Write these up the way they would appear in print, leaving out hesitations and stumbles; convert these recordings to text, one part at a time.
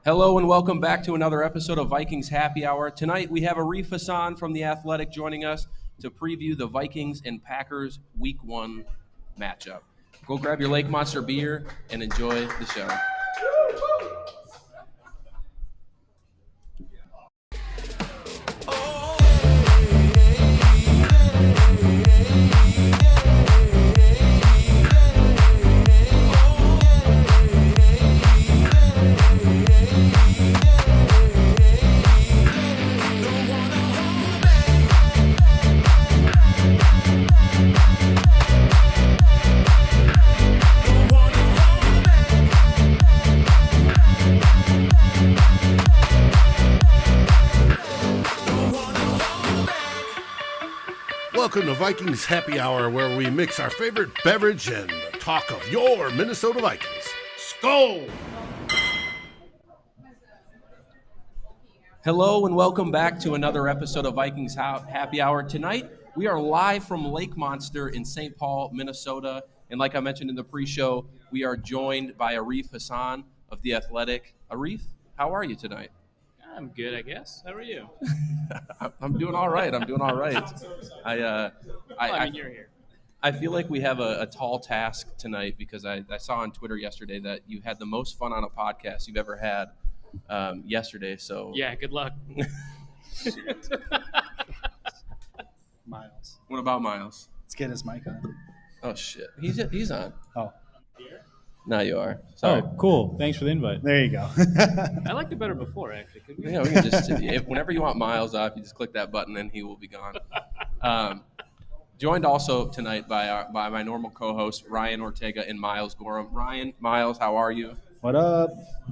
Hello and welcome back to another episode of Vikings Happy Hour. Tonight we have Arif Hasan from The Athletic joining us to preview the Vikings and Packers Week 1 matchup. Go grab your Lake Monster beer and enjoy the show. Welcome to Vikings Happy Hour, where we mix our favorite beverage and talk of your Minnesota Vikings. Skol! Hello and welcome back to another episode of Vikings Happy Hour. Tonight we are live from Lake Monster in St. Paul, Minnesota. And like I mentioned in the pre-show, we are joined by Arif Hasan of The Athletic. Arif, how are you tonight? I'm good, I guess. How are you? I'm doing all right. You're here. I feel like we have a tall task tonight because I saw on Twitter yesterday that you had the most fun on a podcast you've ever had yesterday. So Yeah, good luck. Myles. What about Myles? Let's get his mic on. Oh shit, he's on. Oh. Now you are. Sorry. Oh, cool. Thanks for the invite. There you go. I liked it better before, actually. Could we? Yeah, we can just whenever you want Myles off, you just click that button and he will be gone. Joined also tonight by my normal co-hosts Ryan Ortega and Myles Gorham. Ryan, Myles, how are you? What up?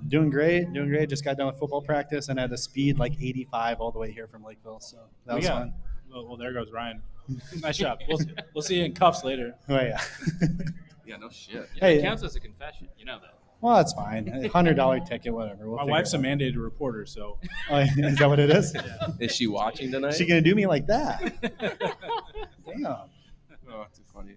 Doing great. Just got done with football practice and had a speed like 85 all the way here from Lakeville. So that was fun. Well, there goes Ryan. Nice job. We'll see you in cuffs later. Oh, yeah. Yeah, no shit. Yeah, Hey. it counts as a confession. You know that. Well, that's fine. $100 ticket, whatever. We'll My figure wife's a it out. mandated reporter, so Oh, is that what it is? Is she watching tonight? Is she going to do me like that? Damn. Oh, too funny.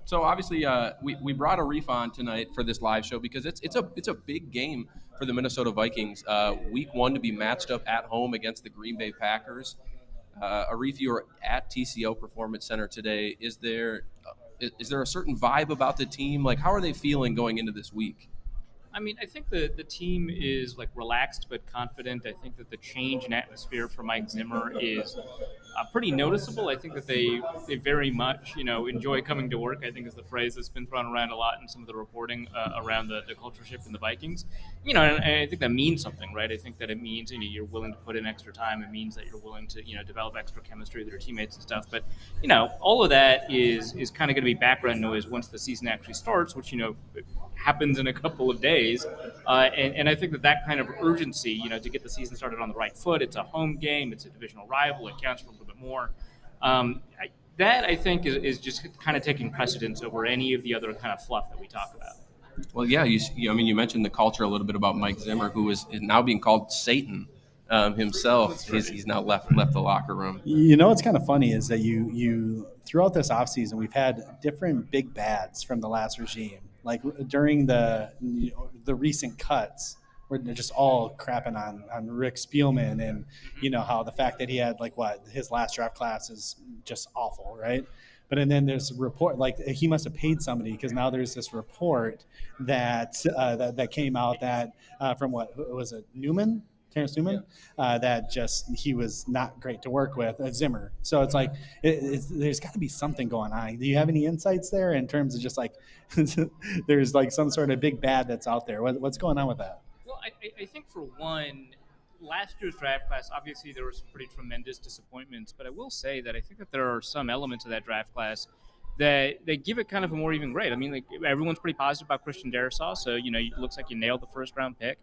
So obviously, we brought Arif on tonight for this live show because it's a big game for the Minnesota Vikings. Week 1 to be matched up at home against the Green Bay Packers. Arif, you were at TCO Performance Center today. Is there a certain vibe about the team? Like, how are they feeling going into this week? I mean, I think the team is like relaxed but confident. I think that the change in atmosphere for Mike Zimmer is pretty noticeable. I think that they very much enjoy coming to work. I think is the phrase that's been thrown around a lot in some of the reporting around the culture shift in the Vikings. And I think that means something, right? I think that it means you're willing to put in extra time. It means that you're willing to develop extra chemistry with your teammates and stuff. But all of that is kind of going to be background noise once the season actually starts, which happens in a couple of days, and I think that kind of urgency, to get the season started on the right foot. It's a home game, it's a divisional rival, it counts for a little bit more. I think is just kind of taking precedence over any of the other kind of fluff that we talk about. Well, yeah, you mentioned the culture a little bit about Mike Zimmer, who is now being called Satan himself. Right. He's now left the locker room. What's kind of funny is that you throughout this offseason, we've had different big bads from the last regime. Like during the recent cuts, where they're just all crapping on Rick Spielman and how the fact that he had his last draft class is just awful, right? But then there's a report like he must have paid somebody because now there's this report that came out that from what was it, Terrence Newman, that just he was not great to work with at Zimmer. So it's like there's got to be something going on. Do you have any insights there in terms of just like there's like some sort of big bad that's out there? What's going on with that? Well, I think for one, last year's draft class, obviously there were some pretty tremendous disappointments, but I will say that I think that there are some elements of that draft class that they give it kind of a more even grade. I mean, like everyone's pretty positive about Christian Darrisaw, so it looks like you nailed the first round pick.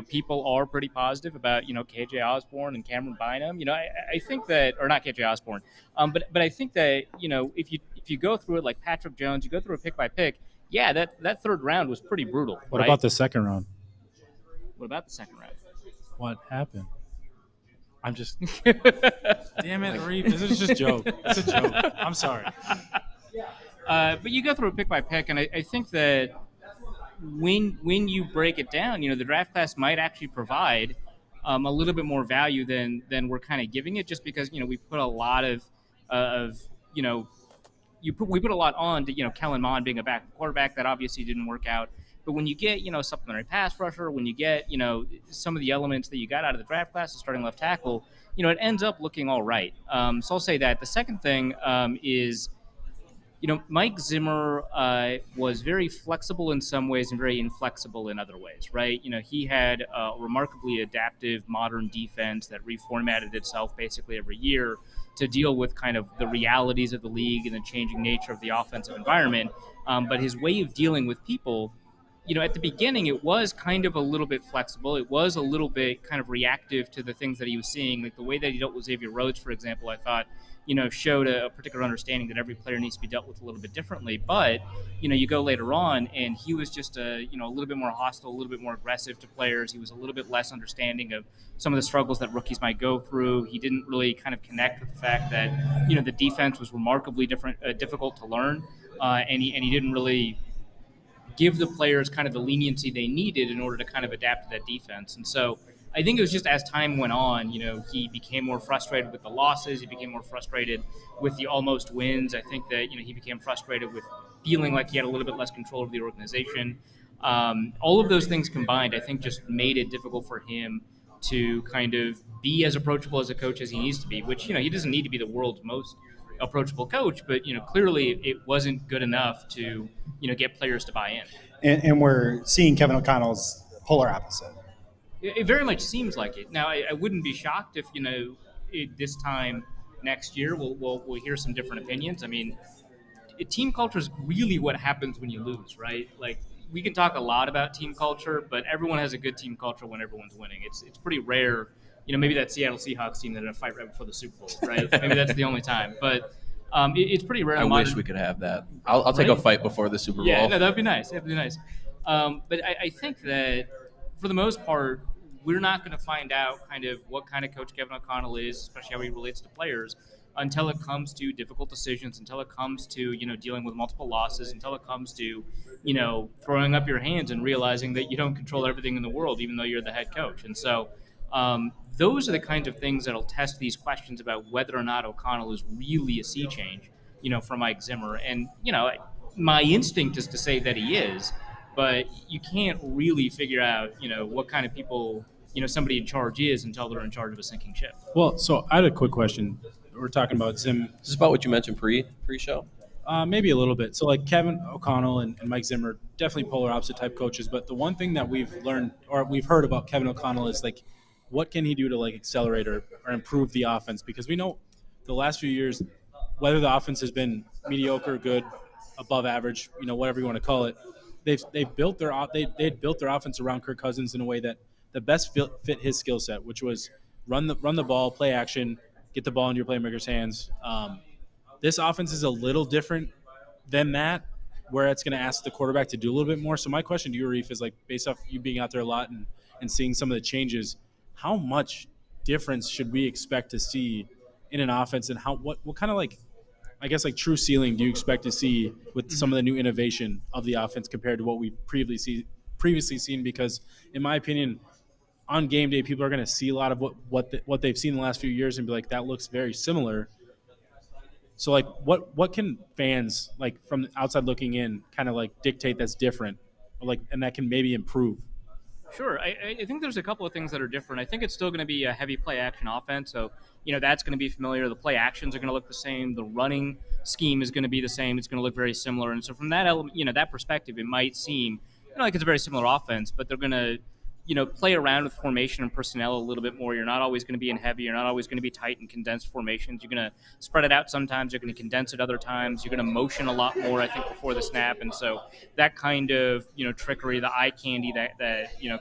People are pretty positive about, KJ Osborne and Cameron Bynum. I think that, or not KJ Osborne, but I think that, if you go through it like Patrick Jones, you go through it pick by pick, yeah, that third round was pretty brutal. What about the second round? What about the second round? What happened? I'm just – damn it, Arif. This is just a joke. It's a joke. I'm sorry. But you go through it pick by pick, and I think that when you break it down, the draft class might actually provide a little bit more value than we're kind of giving it, just because we put a lot of you know we put a lot on to Kellen Mond being a backup quarterback. That obviously didn't work out. But when you get a supplementary pass rusher, when you get some of the elements that you got out of the draft class, the starting left tackle, it ends up looking all right. So I'll say that. The second thing is, Mike Zimmer was very flexible in some ways and very inflexible in other ways, right? He had a remarkably adaptive modern defense that reformatted itself basically every year to deal with kind of the realities of the league and the changing nature of the offensive environment. But his way of dealing with people, at the beginning, it was kind of a little bit flexible. It was a little bit kind of reactive to the things that he was seeing. Like the way that he dealt with Xavier Rhodes, for example, I thought, showed a particular understanding that every player needs to be dealt with a little bit differently. But, you go later on and he was just a little bit more hostile, a little bit more aggressive to players. He was a little bit less understanding of some of the struggles that rookies might go through. He didn't really kind of connect with the fact that, the defense was remarkably difficult to learn. And he didn't really give the players kind of the leniency they needed in order to kind of adapt to that defense. And so I think it was just as time went on, he became more frustrated with the losses. He became more frustrated with the almost wins. I think that, he became frustrated with feeling like he had a little bit less control of the organization. All of those things combined, I think, just made it difficult for him to kind of be as approachable as a coach as he needs to be, which, he doesn't need to be the world's most approachable coach, but clearly it wasn't good enough to get players to buy in. And we're seeing Kevin O'Connell's polar opposite. It very much seems like it. Now, I wouldn't be shocked if this time next year we'll hear some different opinions. I mean, team culture is really what happens when you lose, right? Like, we can talk a lot about team culture, but everyone has a good team culture when everyone's winning. It's pretty rare. Maybe that Seattle Seahawks team that had a fight right before the Super Bowl, right? Maybe that's the only time. But it's pretty rare. I wish we could have that. I'll take a fight before the Super Bowl. Yeah, no, that'd be nice. That'd be nice. But I think that for the most part, we're not going to find out kind of what kind of coach Kevin O'Connell is, especially how he relates to players, until it comes to difficult decisions, until it comes to dealing with multiple losses, until it comes to throwing up your hands and realizing that you don't control everything in the world, even though you're the head coach. And so those are the kinds of things that'll test these questions about whether or not O'Connell is really a sea change, for Mike Zimmer. And my instinct is to say that he is, but you can't really figure out what kind of people somebody in charge is until they're in charge of a sinking ship. Well, so I had a quick question. We're talking about Zim. Is this about what you mentioned pre-show? Maybe a little bit. So like Kevin O'Connell and Mike Zimmer, definitely polar opposite type coaches. But the one thing that we've learned or we've heard about Kevin O'Connell is like, what can he do to like accelerate or improve the offense? Because we know the last few years, whether the offense has been mediocre, good, above average, whatever you want to call it, they've built their they had built their offense around Kirk Cousins in a way that the best fit his skill set, which was run the ball, play action, get the ball into your playmaker's hands. This offense is a little different than that, where it's going to ask the quarterback to do a little bit more. So my question to you, Arif, is like based off you being out there a lot and seeing some of the changes, how much difference should we expect to see in an offense, and what kind of like, I guess like true ceiling do you expect to see with some of the new innovation of the offense compared to what we previously seen? Because in my opinion, on game day, people are going to see a lot of what they've seen in the last few years and be like, that looks very similar. So like what can fans like from the outside looking in kind of like dictate that's different, or like, and that can maybe improve? Sure. I think there's a couple of things that are different. I think it's still going to be a heavy play action offense. So, that's going to be familiar. The play actions are going to look the same. The running scheme is going to be the same. It's going to look very similar. And so from that element, that perspective, it might seem, like it's a very similar offense, but they're going to, play around with formation and personnel a little bit more. You're not always going to be in heavy. You're not always going to be tight and condensed formations. You're going to spread it out sometimes. You're going to condense it other times. You're going to motion a lot more, I think, before the snap. And so that kind of, trickery, the eye candy that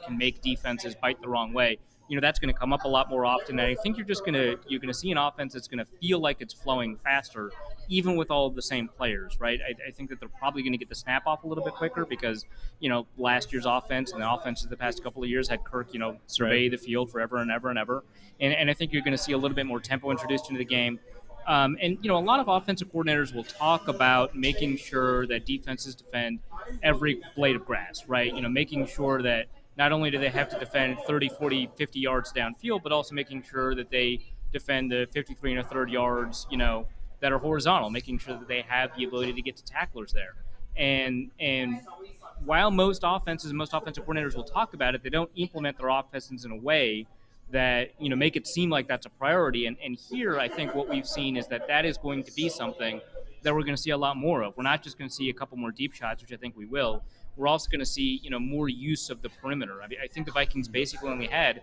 can make defenses bite the wrong way, that's going to come up a lot more often. And I think you're going to see an offense that's going to feel like it's flowing faster, even with all of the same players, right? I think that they're probably going to get the snap off a little bit quicker because, last year's offense and the offenses the past couple of years had Kirk, survey the field forever and ever and ever. And I think you're going to see a little bit more tempo introduced into the game. And a lot of offensive coordinators will talk about making sure that defenses defend every blade of grass, right? Making sure that not only do they have to defend 30, 40, 50 yards downfield, but also making sure that they defend the 53 and a third yards, that are horizontal, making sure that they have the ability to get to tacklers there. And while most offenses and most offensive coordinators will talk about it, they don't implement their offenses in a way that make it seem like that's a priority. And here, I think what we've seen is that is going to be something that we're going to see a lot more of. We're not just going to see a couple more deep shots, which I think we will. We're also going to see more use of the perimeter. I mean, I think the Vikings basically only had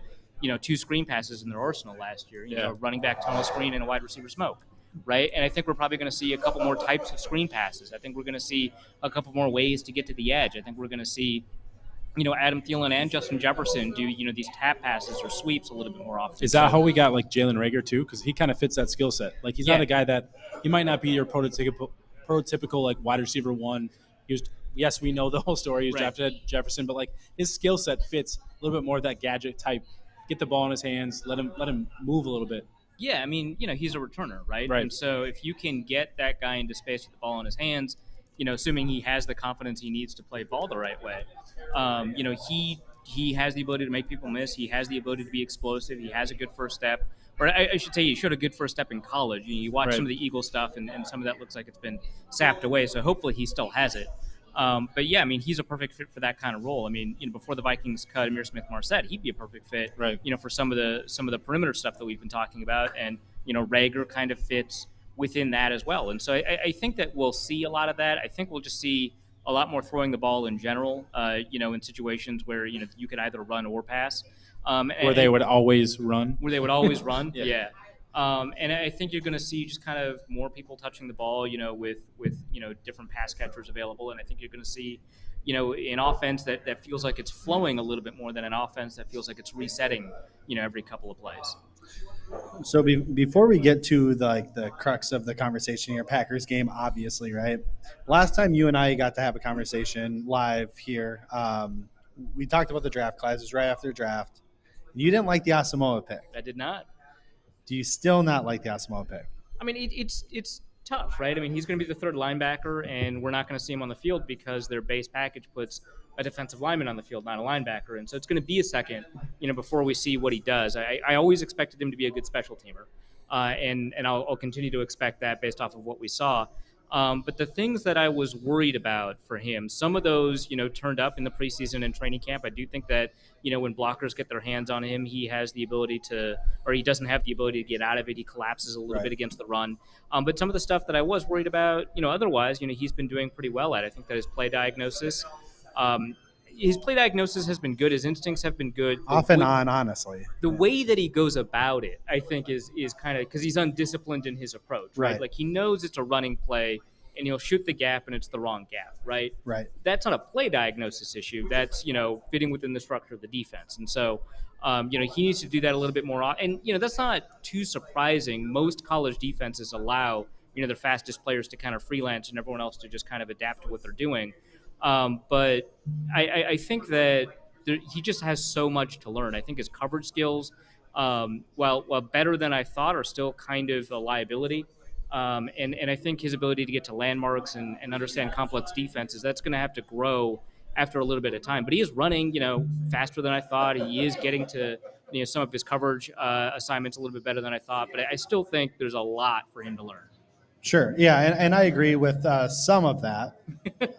2 screen passes in their arsenal last year. Running back tunnel screen and a wide receiver smoke. Right, and I think we're probably going to see a couple more types of screen passes. I think we're going to see a couple more ways to get to the edge. I think we're going to see Adam Thielen and Justin Jefferson do, these tap passes or sweeps a little bit more often. Is that how we got like Jalen Reagor too? Because he kind of fits that skill set. Like he's not a guy that he might not be your prototypical like wide receiver one. Yes, we know the whole story. He was drafted at Jefferson, but like his skill set fits a little bit more of that gadget type. Get the ball in his hands, let him move a little bit. Yeah, I mean, he's a returner, right? And so if you can get that guy into space with the ball in his hands, assuming he has the confidence he needs to play ball the right way, he has the ability to make people miss. He has the ability to be explosive. He has a good first step. Or I should say he showed a good first step in college. You watch some of the Eagle stuff, and some of that looks like it's been sapped away. So hopefully he still has it. But yeah, I mean, he's a perfect fit for that kind of role. I mean, before the Vikings cut Amir Smith-Marset, he'd be a perfect fit, for some of the perimeter stuff that we've been talking about. And, Reagor kind of fits within that as well. And so I think that we'll see a lot of that. I think we'll just see a lot more throwing the ball in general, in situations where, you could either run or pass. Where they would always run. Yeah. And I think you're going to see just kind of more people touching the ball, with different pass catchers available. And I think you're going to see, an offense that feels like it's flowing a little bit more than an offense that feels like it's resetting, every couple of plays. So before we get to the crux of the conversation here, Packers game, obviously, right? Last time you and I got to have a conversation live here, we talked about the draft class. It was right after the draft. You didn't like the Asamoah pick. I did not. Do you still not like the Asamoah pick? I mean, it's tough, right? I mean, he's going to be the third linebacker, and we're not going to see him on the field because their base package puts a defensive lineman on the field, not a linebacker. And so it's going to be a second, before we see what he does. I always expected him to be a good special teamer, and I'll continue to expect that based off of what we saw. But the things that I was worried about for him, some of those, turned up in the preseason and training camp. I do think that, when blockers get their hands on him, he has the ability or he doesn't have the ability to get out of it. He collapses a little bit against the run. But some of the stuff that I was worried about, otherwise, he's been doing pretty well at. I think that his play diagnosis has been good. His instincts have been good. Off and on, honestly. The way that he goes about it, I think, is kind of because he's undisciplined in his approach, right? Like he knows it's a running play, and he'll shoot the gap, and it's the wrong gap, right? Right. That's not a play diagnosis issue. That's fitting within the structure of the defense, and so he needs to do that a little bit more. And that's not too surprising. Most college defenses allow their fastest players to kind of freelance and everyone else to just kind of adapt to what they're doing. But I think that he just has so much to learn. I think his coverage skills, while better than I thought, are still kind of a liability. And I think his ability to get to landmarks and understand complex defenses, that's going to have to grow after a little bit of time. But he is running, faster than I thought. He is getting to some of his coverage assignments a little bit better than I thought. But I still think there's a lot for him to learn. Sure. Yeah, and I agree with some of that.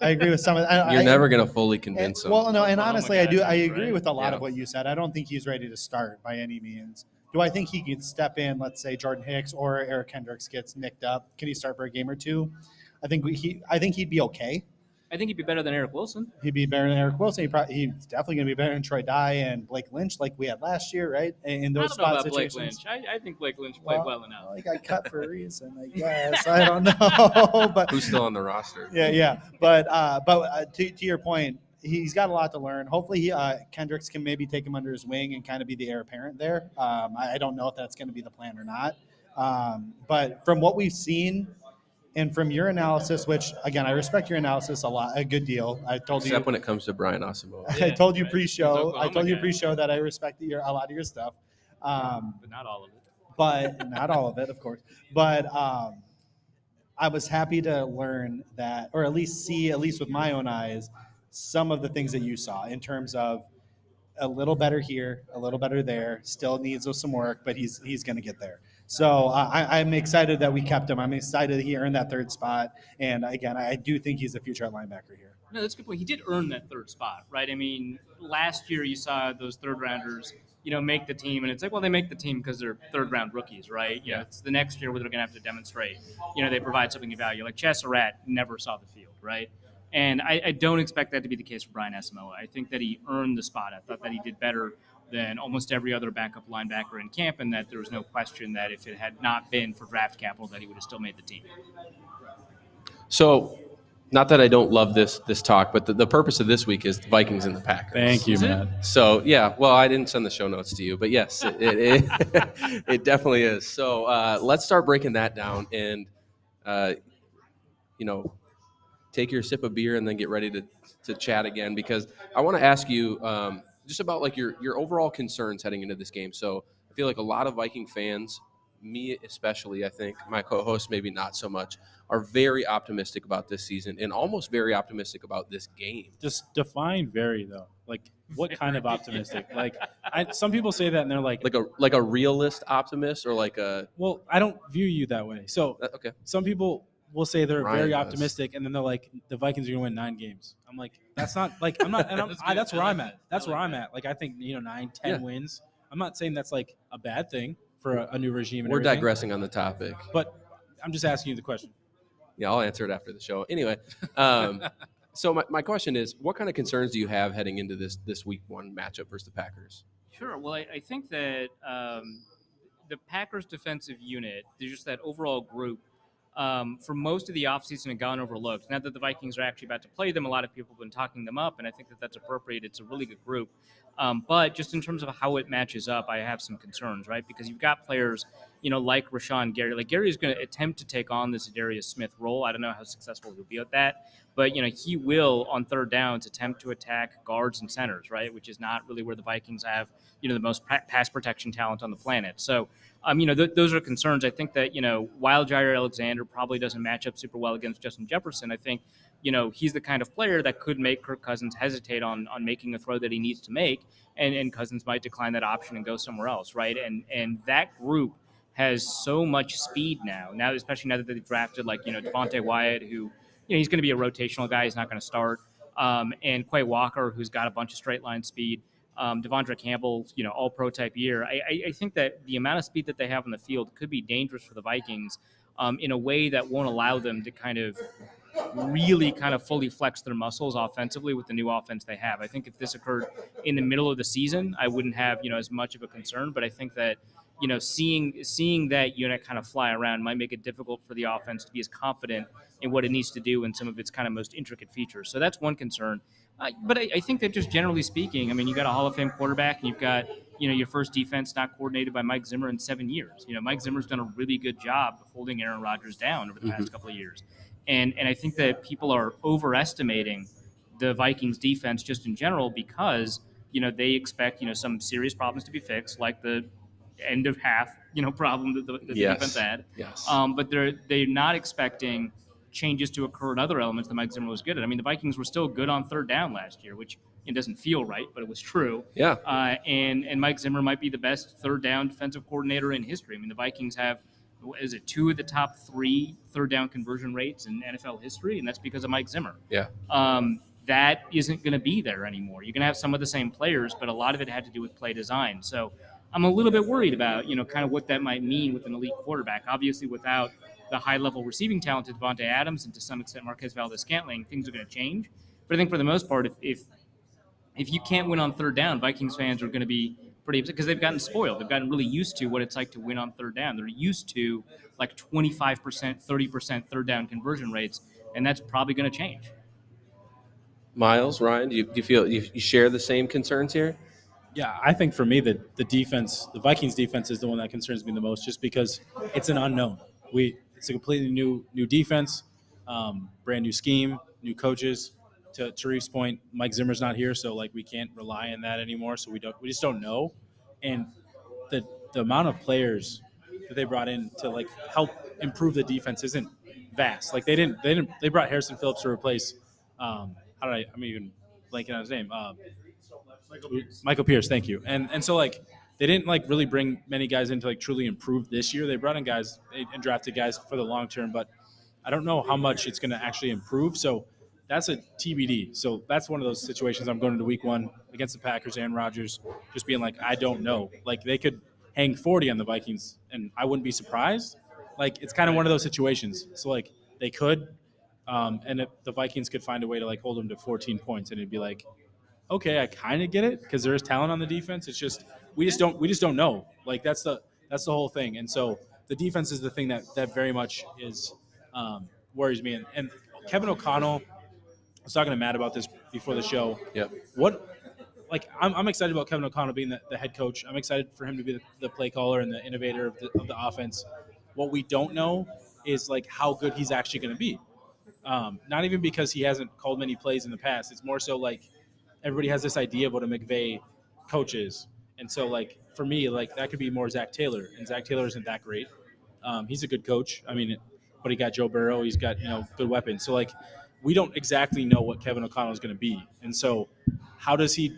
I agree with some of that. You're never going to fully convince him. Well, no, and honestly, I agree with a lot of what you said. I don't think he's ready to start by any means. Do I think he could step in, let's say Jordan Hicks or Eric Hendricks gets nicked up? Can he start for a game or two? I think he'd be okay. I think he'd be better than Eric Wilson. He'd be better than Eric Wilson. He's definitely going to be better than Troy Dye and Blake Lynch like we had last year, right? In those I don't know spot about situations. Blake Lynch. I think Blake Lynch played well enough. Well, he got cut for a reason, I guess. I don't know. But who's still on the roster? Yeah. But to your point, he's got a lot to learn. Hopefully, Kendricks can maybe take him under his wing and kind of be the heir apparent there. I don't know if that's going to be the plan or not. But from what we've seen, and from your analysis, which again I respect your analysis a good deal. I told Except when it comes to Brian Asamoah. I told you pre-show. I told you pre-show that I respect a lot of your stuff. But not all of it. but not all of it, of course. But I was happy to learn that, or at least see, at least with my own eyes, some of the things that you saw in terms of a little better here, a little better there. Still needs some work, but he's going to get there. So I'm excited that we kept him. I'm excited that he earned that third spot. And again, I do think he's the future at linebacker here. No, that's a good point. He did earn that third spot, right? I mean, last year you saw those third rounders, make the team, and it's like, well, they make the team because they're third round rookies, right? It's the next year where they're going to have to demonstrate, they provide something of value. Like Chesserat never saw the field, right? And I don't expect that to be the case for Brian Asamoah. I think that he earned the spot. I thought that he did better than almost every other backup linebacker in camp, and that there was no question that if it had not been for draft capital, that he would have still made the team. So, not that I don't love this talk, but the purpose of this week is the Vikings and the Packers. Thank you, Matt. So, yeah, well, I didn't send the show notes to you, but yes, it definitely is. So let's start breaking that down and, take your sip of beer and then get ready to chat again, because I want to ask you just about like your overall concerns heading into this game. So I feel like a lot of Viking fans, me especially, I think my co-host maybe not so much, are very optimistic about this season and almost very optimistic about this game. Just define very, though. Like, what kind of optimistic? Like, some people say that and they're like a realist optimist, or like a. Well, I don't view you that way. So okay. Some people will say they're Ryan very does. Optimistic, and then they're like, the Vikings are going to win 9 games. I'm like, that's not like I'm not. And that's where I'm at. That's where I'm at. Like, I think 9, 10 wins. I'm not saying that's like a bad thing for a new regime. And We're everything, digressing on the topic, but I'm just asking you the question. Yeah, I'll answer it after the show. Anyway, so my question is, what kind of concerns do you have heading into this week 1 matchup versus the Packers? Sure. Well, I think that the Packers defensive unit, there's just that overall group, for most of the offseason had gone overlooked. Now that the Vikings are actually about to play them, a lot of people have been talking them up, and I think that that's appropriate. It's a really good group. But just in terms of how it matches up, I have some concerns, right? Because you've got players, like Rashawn Gary. Like, Gary is going to attempt to take on this Adarius Smith role. I don't know how successful he'll be at that. But, he will, on third downs, attempt to attack guards and centers, right? Which is not really where the Vikings have, the most pass protection talent on the planet. So, those are concerns. I think that, while Jair Alexander probably doesn't match up super well against Justin Jefferson, I think, he's the kind of player that could make Kirk Cousins hesitate on making a throw that he needs to make, and Cousins might decline that option and go somewhere else, right? And that group has so much speed now, especially now that they've drafted, like, Devontae Wyatt, who, he's going to be a rotational guy. He's not going to start. And Quay Walker, who's got a bunch of straight line speed. Devondre Campbell, all-pro type year. I think that the amount of speed that they have on the field could be dangerous for the Vikings in a way that won't allow them to really fully flex their muscles offensively with the new offense they have. I think if this occurred in the middle of the season, I wouldn't have, as much of a concern. But I think that, seeing that unit kind of fly around might make it difficult for the offense to be as confident in what it needs to do in some of its kind of most intricate features. So that's one concern. But I think that just generally speaking, I mean, you got a Hall of Fame quarterback, and you've got, your first defense not coordinated by Mike Zimmer in 7 years. Mike Zimmer's done a really good job of holding Aaron Rodgers down over the past couple of years. And I think that people are overestimating the Vikings defense just in general because, they expect, some serious problems to be fixed, like the end of half, problem that the defense had. Yes. But they're not expecting changes to occur in other elements that Mike Zimmer was good at. I mean, the Vikings were still good on third down last year, which it doesn't feel right, but it was true. Yeah. And Mike Zimmer might be the best third down defensive coordinator in history. I mean, the Vikings have, 2 of the top 3 third down conversion rates in NFL history, and that's because of Mike Zimmer. Yeah. That isn't going to be there anymore. You're going to have some of the same players, but a lot of it had to do with play design. So I'm a little bit worried about, kind of what that might mean with an elite quarterback. Obviously, without the high-level receiving talent of Devontae Adams and to some extent Marquez Valdez-Scantling, things are going to change. But I think for the most part, if you can't win on third down, Vikings fans are going to be pretty upset because they've gotten spoiled. They've gotten really used to what it's like to win on third down. They're used to like 25%, 30% third down conversion rates, and that's probably going to change. Myles, Ryan, do you feel you share the same concerns here? Yeah, I think for me, the Vikings defense is the one that concerns me the most, just because it's an unknown. It's a completely new defense, brand new scheme, new coaches. To Arif's point, Mike Zimmer's not here, so like we can't rely on that anymore. So we just don't know, and the amount of players that they brought in to like help improve the defense isn't vast. Like they brought Harrison Phillips to replace I'm even blanking on his name. Michael Pierce, thank you. And so like they didn't like really bring many guys in to like truly improve this year. They brought in guys and drafted guys for the long term, but I don't know how much it's going to actually improve. So that's a TBD. So that's one of those situations I'm going into week 1 against the Packers and Rodgers, just being like, I don't know. Like they could hang 40 on the Vikings and I wouldn't be surprised. Like it's kind of one of those situations. So like they could, and if the Vikings could find a way to like hold them to 14 points, and it'd be like, okay, I kind of get it because there is talent on the defense. It's just we just don't know. Like that's the whole thing. And so the defense is the thing that very much is worries me. And Kevin O'Connell, I was talking to Matt about this before the show. Yep. I'm excited about Kevin O'Connell being the head coach. I'm excited for him to be the play caller and the innovator of the offense. What we don't know is like how good he's actually going to be. Not even because he hasn't called many plays in the past. It's more so like everybody has this idea of what a McVay coach is. And so, like, for me, like, that could be more Zach Taylor. And Zach Taylor isn't that great. He's a good coach. I mean, but he got Joe Burrow. He's got, good weapons. So, like, we don't exactly know what Kevin O'Connell is going to be. And so how does he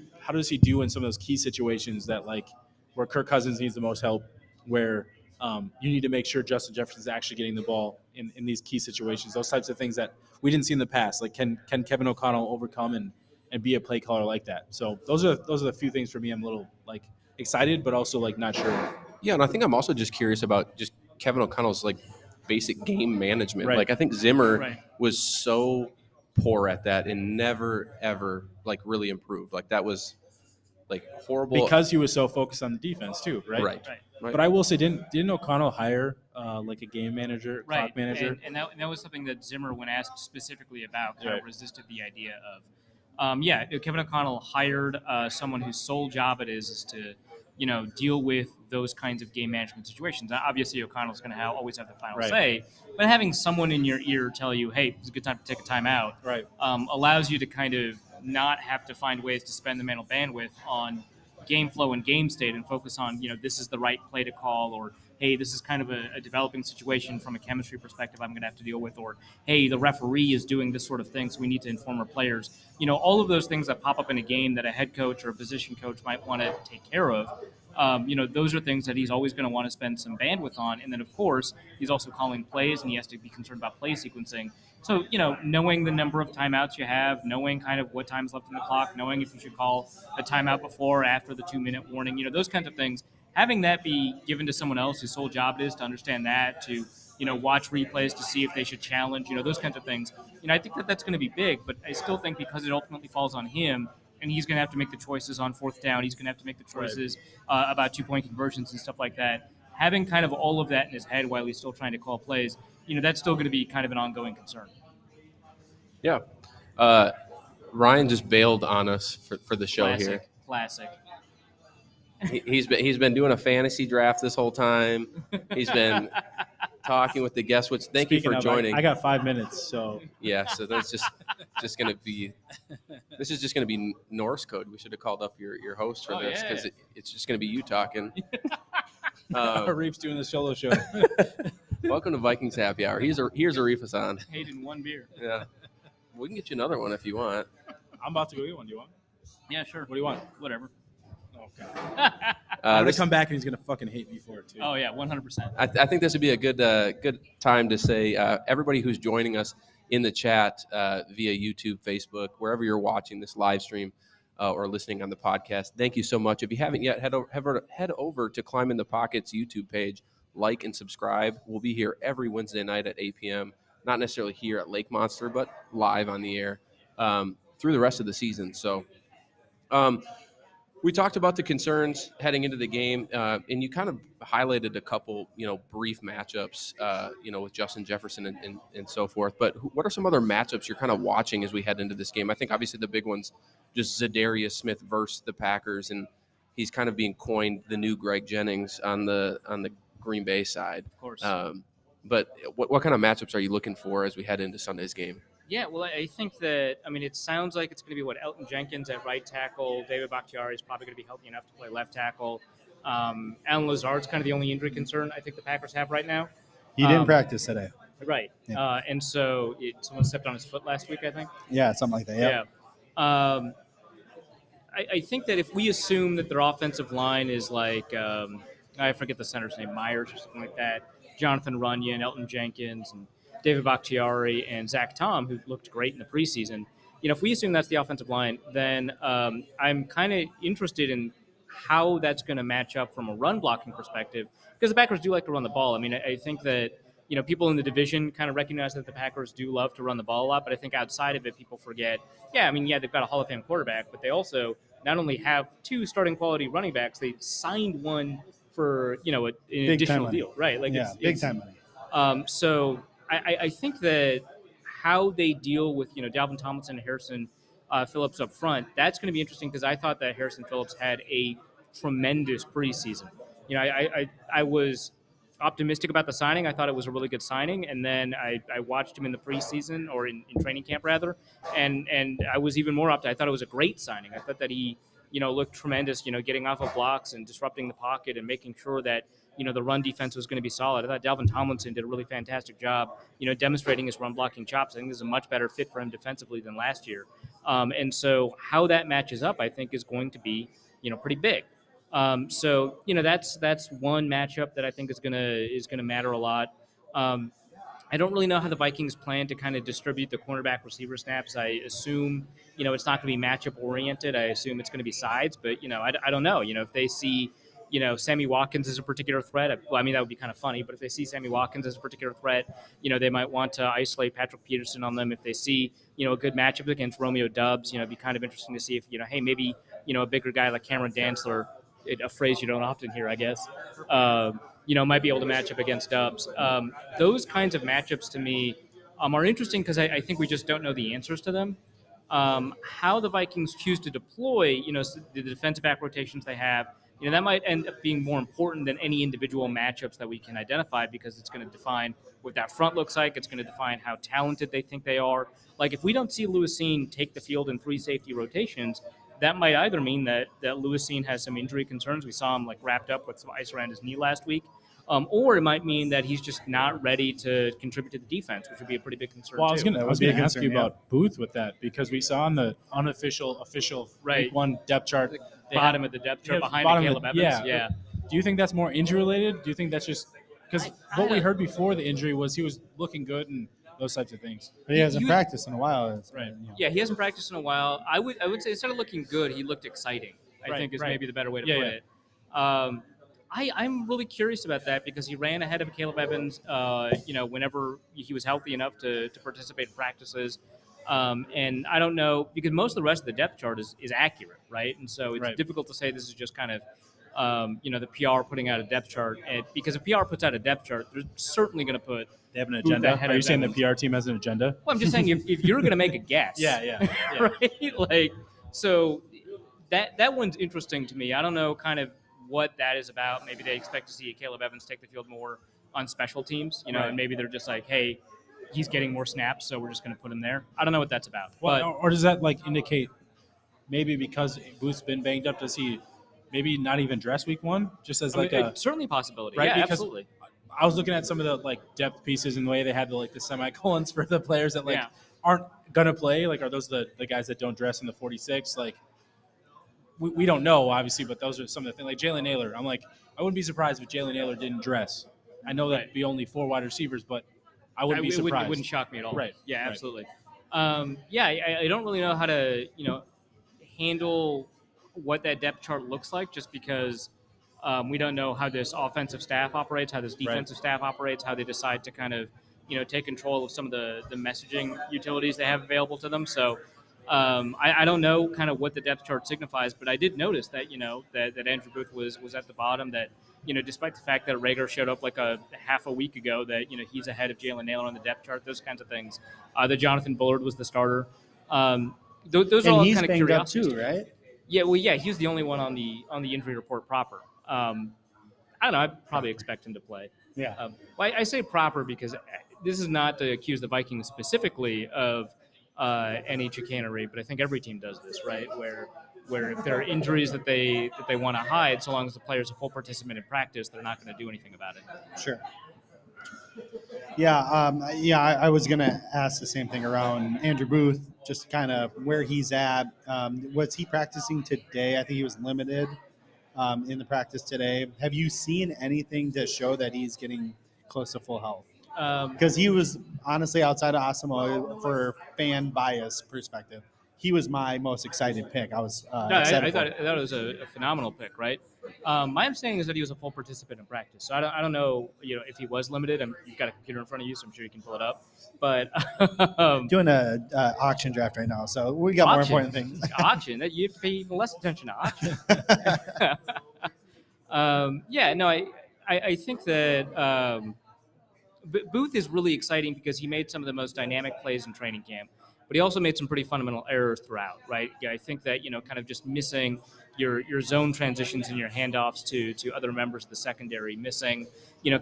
do in some of those key situations that, like, where Kirk Cousins needs the most help, where you need to make sure Justin Jefferson's actually getting the ball in these key situations, those types of things that we didn't see in the past. Like, can Kevin O'Connell overcome and be a play caller like that? So those are the few things for me. I'm a little like excited, but also like not sure. Yeah, and I think I'm also just curious about just Kevin O'Connell's like basic game management. Right. Like I think Zimmer Right. was so poor at that and never ever like really improved. Like that was like horrible Because he was so focused on the defense too, right? Right. But I will say, didn't O'Connell hire like a game manager, Right, clock manager? and that was something that Zimmer, when asked specifically about, kind Right. of resisted the idea of. Kevin O'Connell hired someone whose sole job it is to, deal with those kinds of game management situations. Now, obviously, O'Connell's going to always have the final Right. say, but having someone in your ear tell you, "Hey, it's a good time to take a timeout," Right. allows you to kind of not have to find ways to spend the mental bandwidth on game flow and game state and focus on, this is the right play to call, or hey, this is kind of a developing situation from a chemistry perspective I'm going to have to deal with, or hey, the referee is doing this sort of thing, so we need to inform our players. All of those things that pop up in a game that a head coach or a position coach might want to take care of. Those are things that he's always going to want to spend some bandwidth on. And then, of course, he's also calling plays, and he has to be concerned about play sequencing. So, knowing the number of timeouts you have, knowing kind of what time's left in the clock, knowing if you should call a timeout before or after the 2-minute warning, those kinds of things. Having that be given to someone else whose sole job it is to understand that, to, watch replays to see if they should challenge, those kinds of things. I think that's going to be big, but I still think because it ultimately falls on him, and he's going to have to make the choices on fourth down. He's going to have to make the choices about 2-point conversions and stuff like that. Having kind of all of that in his head while he's still trying to call plays, that's still going to be kind of an ongoing concern. Yeah. Ryan just bailed on us for the show here. Classic. He's been doing a fantasy draft this whole time. He's been talking with the guests. Which thank you for joining. I got 5 minutes, so yeah. So that's just going to be. This is just going to be Norse code. We should have called up your host for this because it's just going to be you talking. Arif's doing the solo show. Welcome to Vikings Happy Hour. Here's Arif Hasan. Hating one beer. Yeah, we can get you another one if you want. I'm about to go get one. Do you want? Yeah, sure. What do you want? Whatever. Okay. I'm gonna This- come back and he's gonna fucking hate me for it too. Oh yeah, 100%. I think this would be a good time to say everybody who's joining us in the chat via YouTube, Facebook, wherever you're watching this live stream or listening on the podcast. Thank you so much. If you haven't yet, head over to Climb in the Pockets YouTube page, like and subscribe. We'll be here every Wednesday night at 8 p.m. Not necessarily here at Lake Monster, but live on the air through the rest of the season. So. We talked about the concerns heading into the game, and you kind of highlighted a couple, brief matchups, with Justin Jefferson and so forth. But what are some other matchups you're kind of watching as we head into this game? I think obviously the big one's just Zadarius Smith versus the Packers, and he's kind of being coined the new Greg Jennings on the Green Bay side. Of course. But what kind of matchups are you looking for as we head into Sunday's game? Yeah, well, I think that, it sounds like it's going to be Elton Jenkins at right tackle. David Bakhtiari is probably going to be healthy enough to play left tackle. Alan Lazard's kind of the only injury concern I think the Packers have right now. He didn't Um, practice today. Right. Yeah. And so someone stepped on his foot last week, I think. Yeah, something like that. Yep. Yeah. I think that if we assume that their offensive line is like, I forget the center's name, Myers or something like that, Jonathan Runyon, Elton Jenkins, and David Bakhtiari, and Zach Tom, who looked great in the preseason. If we assume that's the offensive line, then I'm kind of interested in how that's going to match up from a run blocking perspective, because the Packers do like to run the ball. I mean, I think that people in the division kind of recognize that the Packers do love to run the ball a lot, but I think outside of it, people forget. Yeah, they've got a Hall of Fame quarterback, but they also not only have 2 starting quality running backs, they signed one for an additional deal, right? Like big time money. So I think that how they deal with Dalvin Tomlinson and Harrison Phillips up front, that's going to be interesting, because I thought that Harrison Phillips had a tremendous preseason. I was optimistic about the signing. I thought it was a really good signing, and then I watched him in the preseason, or in training camp rather, and I was even more optimistic. I thought it was a great signing. I thought that he looked tremendous, getting off of blocks and disrupting the pocket and making sure that the run defense was going to be solid. I thought Dalvin Tomlinson did a really fantastic job, demonstrating his run blocking chops. I think this is a much better fit for him defensively than last year. And so how that matches up, I think, is going to be pretty big. So that's one matchup that I think is gonna matter a lot. I don't really know how the Vikings plan to kind of distribute the cornerback receiver snaps. I assume it's not going to be matchup oriented. I assume it's going to be sides, but I don't know. If they see Sammy Watkins as a particular threat, well, I mean, that would be kind of funny. But if they see Sammy Watkins as a particular threat, they might want to isolate Patrick Peterson on them. If they see a good matchup against Romeo Doubs, it'd be kind of interesting to see if hey, maybe a bigger guy like Cameron Dantzler, a phrase you don't often hear, I guess, might be able to match up against Dubs. Those kinds of matchups to me are interesting, because I think we just don't know the answers to them. How the Vikings choose to deploy, the defensive back rotations they have, that might end up being more important than any individual matchups that we can identify, because it's going to define what that front looks like. It's going to define how talented they think they are. Like, if we don't see Lewisine take the field in 3 safety rotations, that might either mean that Lewisine has some injury concerns. We saw him wrapped up with some ice around his knee last week. Or it might mean that he's just not ready to contribute to the defense, which would be a pretty big concern. Well, I was going to ask you yeah. about Booth with that, because we saw on the official right. week 1 depth chart, bottom of the depth chart behind Caleb Evans. Yeah. Do you think that's more injury related? Do you think that's just because what we heard before the injury was he was looking good and those types of things? But he hasn't practiced in a while. Right. Yeah, he hasn't practiced in a while. I would say instead of looking good, he looked exciting. I think is maybe the better way to put it. I'm really curious about that, because he ran ahead of Caleb Evans, whenever he was healthy enough to participate in practices. And I don't know, because most of the rest of the depth chart is accurate, right? And so it's difficult to say this is just kind of, the PR putting out a depth chart. And because if PR puts out a depth chart, they're certainly going to put. They have an agenda. Are you saying the PR team has an agenda? Well, I'm just saying if you're going to make a guess. Yeah. Right? So that one's interesting to me. I don't know kind of what that is about. Maybe they expect to see Caleb Evans take the field more on special teams, and maybe they're just like, hey, he's getting more snaps, so we're just going to put him there. I don't know what that's about. Well, or does that indicate maybe because Booth's been banged up, does he maybe not even dress week 1? Just as it's certainly a possibility. Right? Yeah, because absolutely. I was looking at some of the depth pieces and the way they had the semicolons for the players that aren't gonna play. Are those the guys that don't dress in the 46? We don't know, obviously, but those are some of the things. Jalen Naylor, I wouldn't be surprised if Jalen Naylor didn't dress. I know that'd be only 4 wide receivers, but I wouldn't be surprised. It wouldn't shock me at all. Right. Yeah, absolutely. I don't really know how to handle what that depth chart looks like, just because we don't know how this offensive staff operates, how this defensive staff operates, how they decide to kind of take control of some of the messaging utilities they have available to them. So I don't know kind of what the depth chart signifies, but I did notice that that Andrew Booth was at the bottom. That despite the fact that Rager showed up a half a week ago, that he's ahead of Jalen Naylor on the depth chart. Those kinds of things. That Jonathan Bullard was the starter. Those are all kind of curiosities too, right? Yeah, well, yeah, he's the only one on the injury report proper. I don't know. I'd probably expect him to play. Yeah. I say proper because this is not to accuse the Vikings specifically of any chicanery, but I think every team does this, right? Where if there are injuries that they want to hide, so long as the player's a full participant in practice, they're not going to do anything about it. Sure. Yeah, I was going to ask the same thing around Andrew Booth, just kind of where he's at. Was he practicing today? I think he was limited in the practice today. Have you seen anything to show that he's getting close to full health? Because he was, honestly, outside of Asamoah, for fan bias perspective, he was my most excited pick. I was excited I for thought it. that was a phenomenal pick, right? My understanding is that he was a full participant in practice, so I don't know, if he was limited. You've got a computer in front of you, so I'm sure you can pull it up. But Doing a auction draft right now, so we got more important things. Auction that you have to pay even less attention to auction. I think that Booth is really exciting because he made some of the most dynamic plays in training camp, but he also made some pretty fundamental errors throughout, right? Yeah, I think that, kind of just missing your zone transitions and your handoffs to other members of the secondary, missing,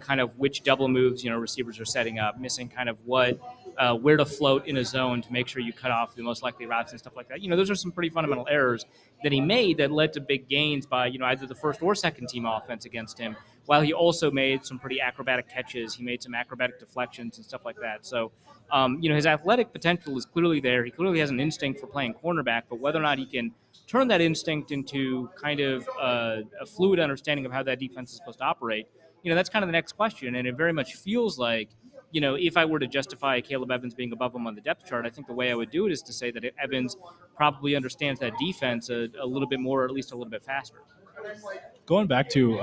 kind of which double moves, receivers are setting up, missing kind of where to float in a zone to make sure you cut off the most likely routes and stuff like that. Those are some pretty fundamental errors that he made that led to big gains by, either the first or second team offense against him, while he also made some pretty acrobatic catches. He made some acrobatic deflections and stuff like that. So, his athletic potential is clearly there. He clearly has an instinct for playing cornerback, but whether or not he can turn that instinct into kind of a fluid understanding of how that defense is supposed to operate, that's kind of the next question. And it very much feels like, if I were to justify Caleb Evans being above him on the depth chart, I think the way I would do it is to say that Evans probably understands that defense a little bit more, or at least a little bit faster. Going back to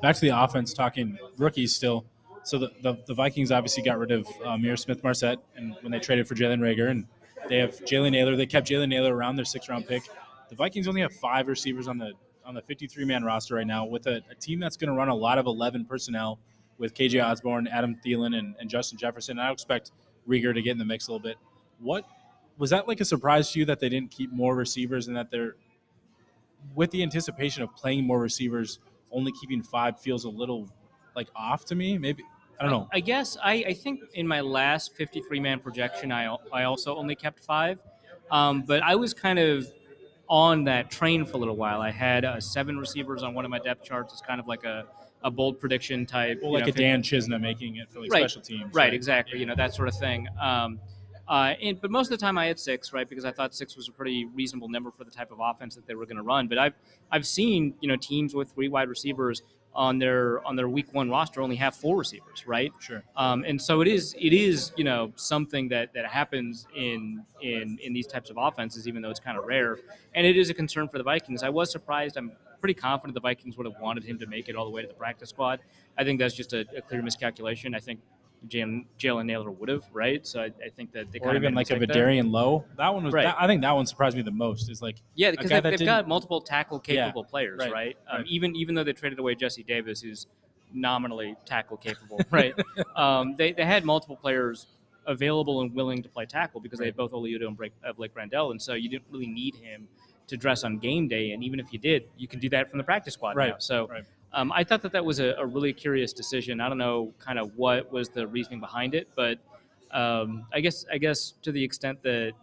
the offense, talking rookies still. So the Vikings obviously got rid of Amir Smith-Marset, and when they traded for Jalen Reagor, and they have Jalen Naylor. They kept Jalen Naylor around, their 6th-round pick. The Vikings only have 5 receivers on the 53-man roster right now, with a team that's going to run a lot of 11 personnel with KJ Osborne, Adam Thielen, and Justin Jefferson. I expect Reagor to get in the mix a little bit. What was that like a surprise to you that they didn't keep more receivers, and that they're, with the anticipation of playing more receivers, only keeping 5 feels a little like off to me? Maybe, I don't know. I guess I think in my last 53-man projection, I also only kept 5, but I was kind of on that train for a little while. I had 7 receivers on one of my depth charts. It's kind of like a bold prediction type, Well, like a Dan Chisna making it for like right, special teams, right? Exactly, that sort of thing. But most of the time I had 6, right, because I thought 6 was a pretty reasonable number for the type of offense that they were going to run. But I've seen teams with 3 wide receivers on their week 1 roster only have 4 receivers, right? Sure. And so it is something that happens in these types of offenses, even though it's kind of rare, and it is a concern for the Vikings. I was surprised. I'm pretty confident the Vikings would have wanted him to make it all the way to the practice squad. I think that's just a clear miscalculation. I think Jalen Naylor would have, right? So I think that they or even like a Vidarian Lowe. That one was. Right. I think that one surprised me the most. Is like because they've got multiple tackle capable players, right? Right. Even though they traded away Jesse Davis, who's nominally tackle capable, right? They had multiple players available and willing to play tackle because they had both Oliudo and Blake Randall, and so you didn't really need him to dress on game day. And even if you did, you can do that from the practice squad now. So. Right. I thought that was a really curious decision. I don't know kind of what was the reasoning behind it, but I guess to the extent that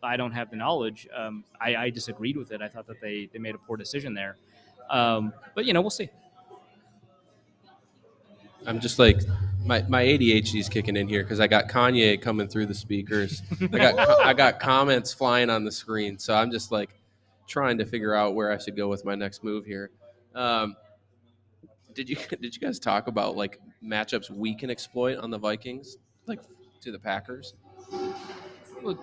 I don't have the knowledge, I disagreed with it. I thought that they made a poor decision there, but we'll see. I'm just like my ADHD is kicking in here because I got Kanye coming through the speakers. I got comments flying on the screen, so I'm just like trying to figure out where I should go with my next move here. Did you guys talk about like matchups we can exploit on the Vikings, like to the Packers? Well,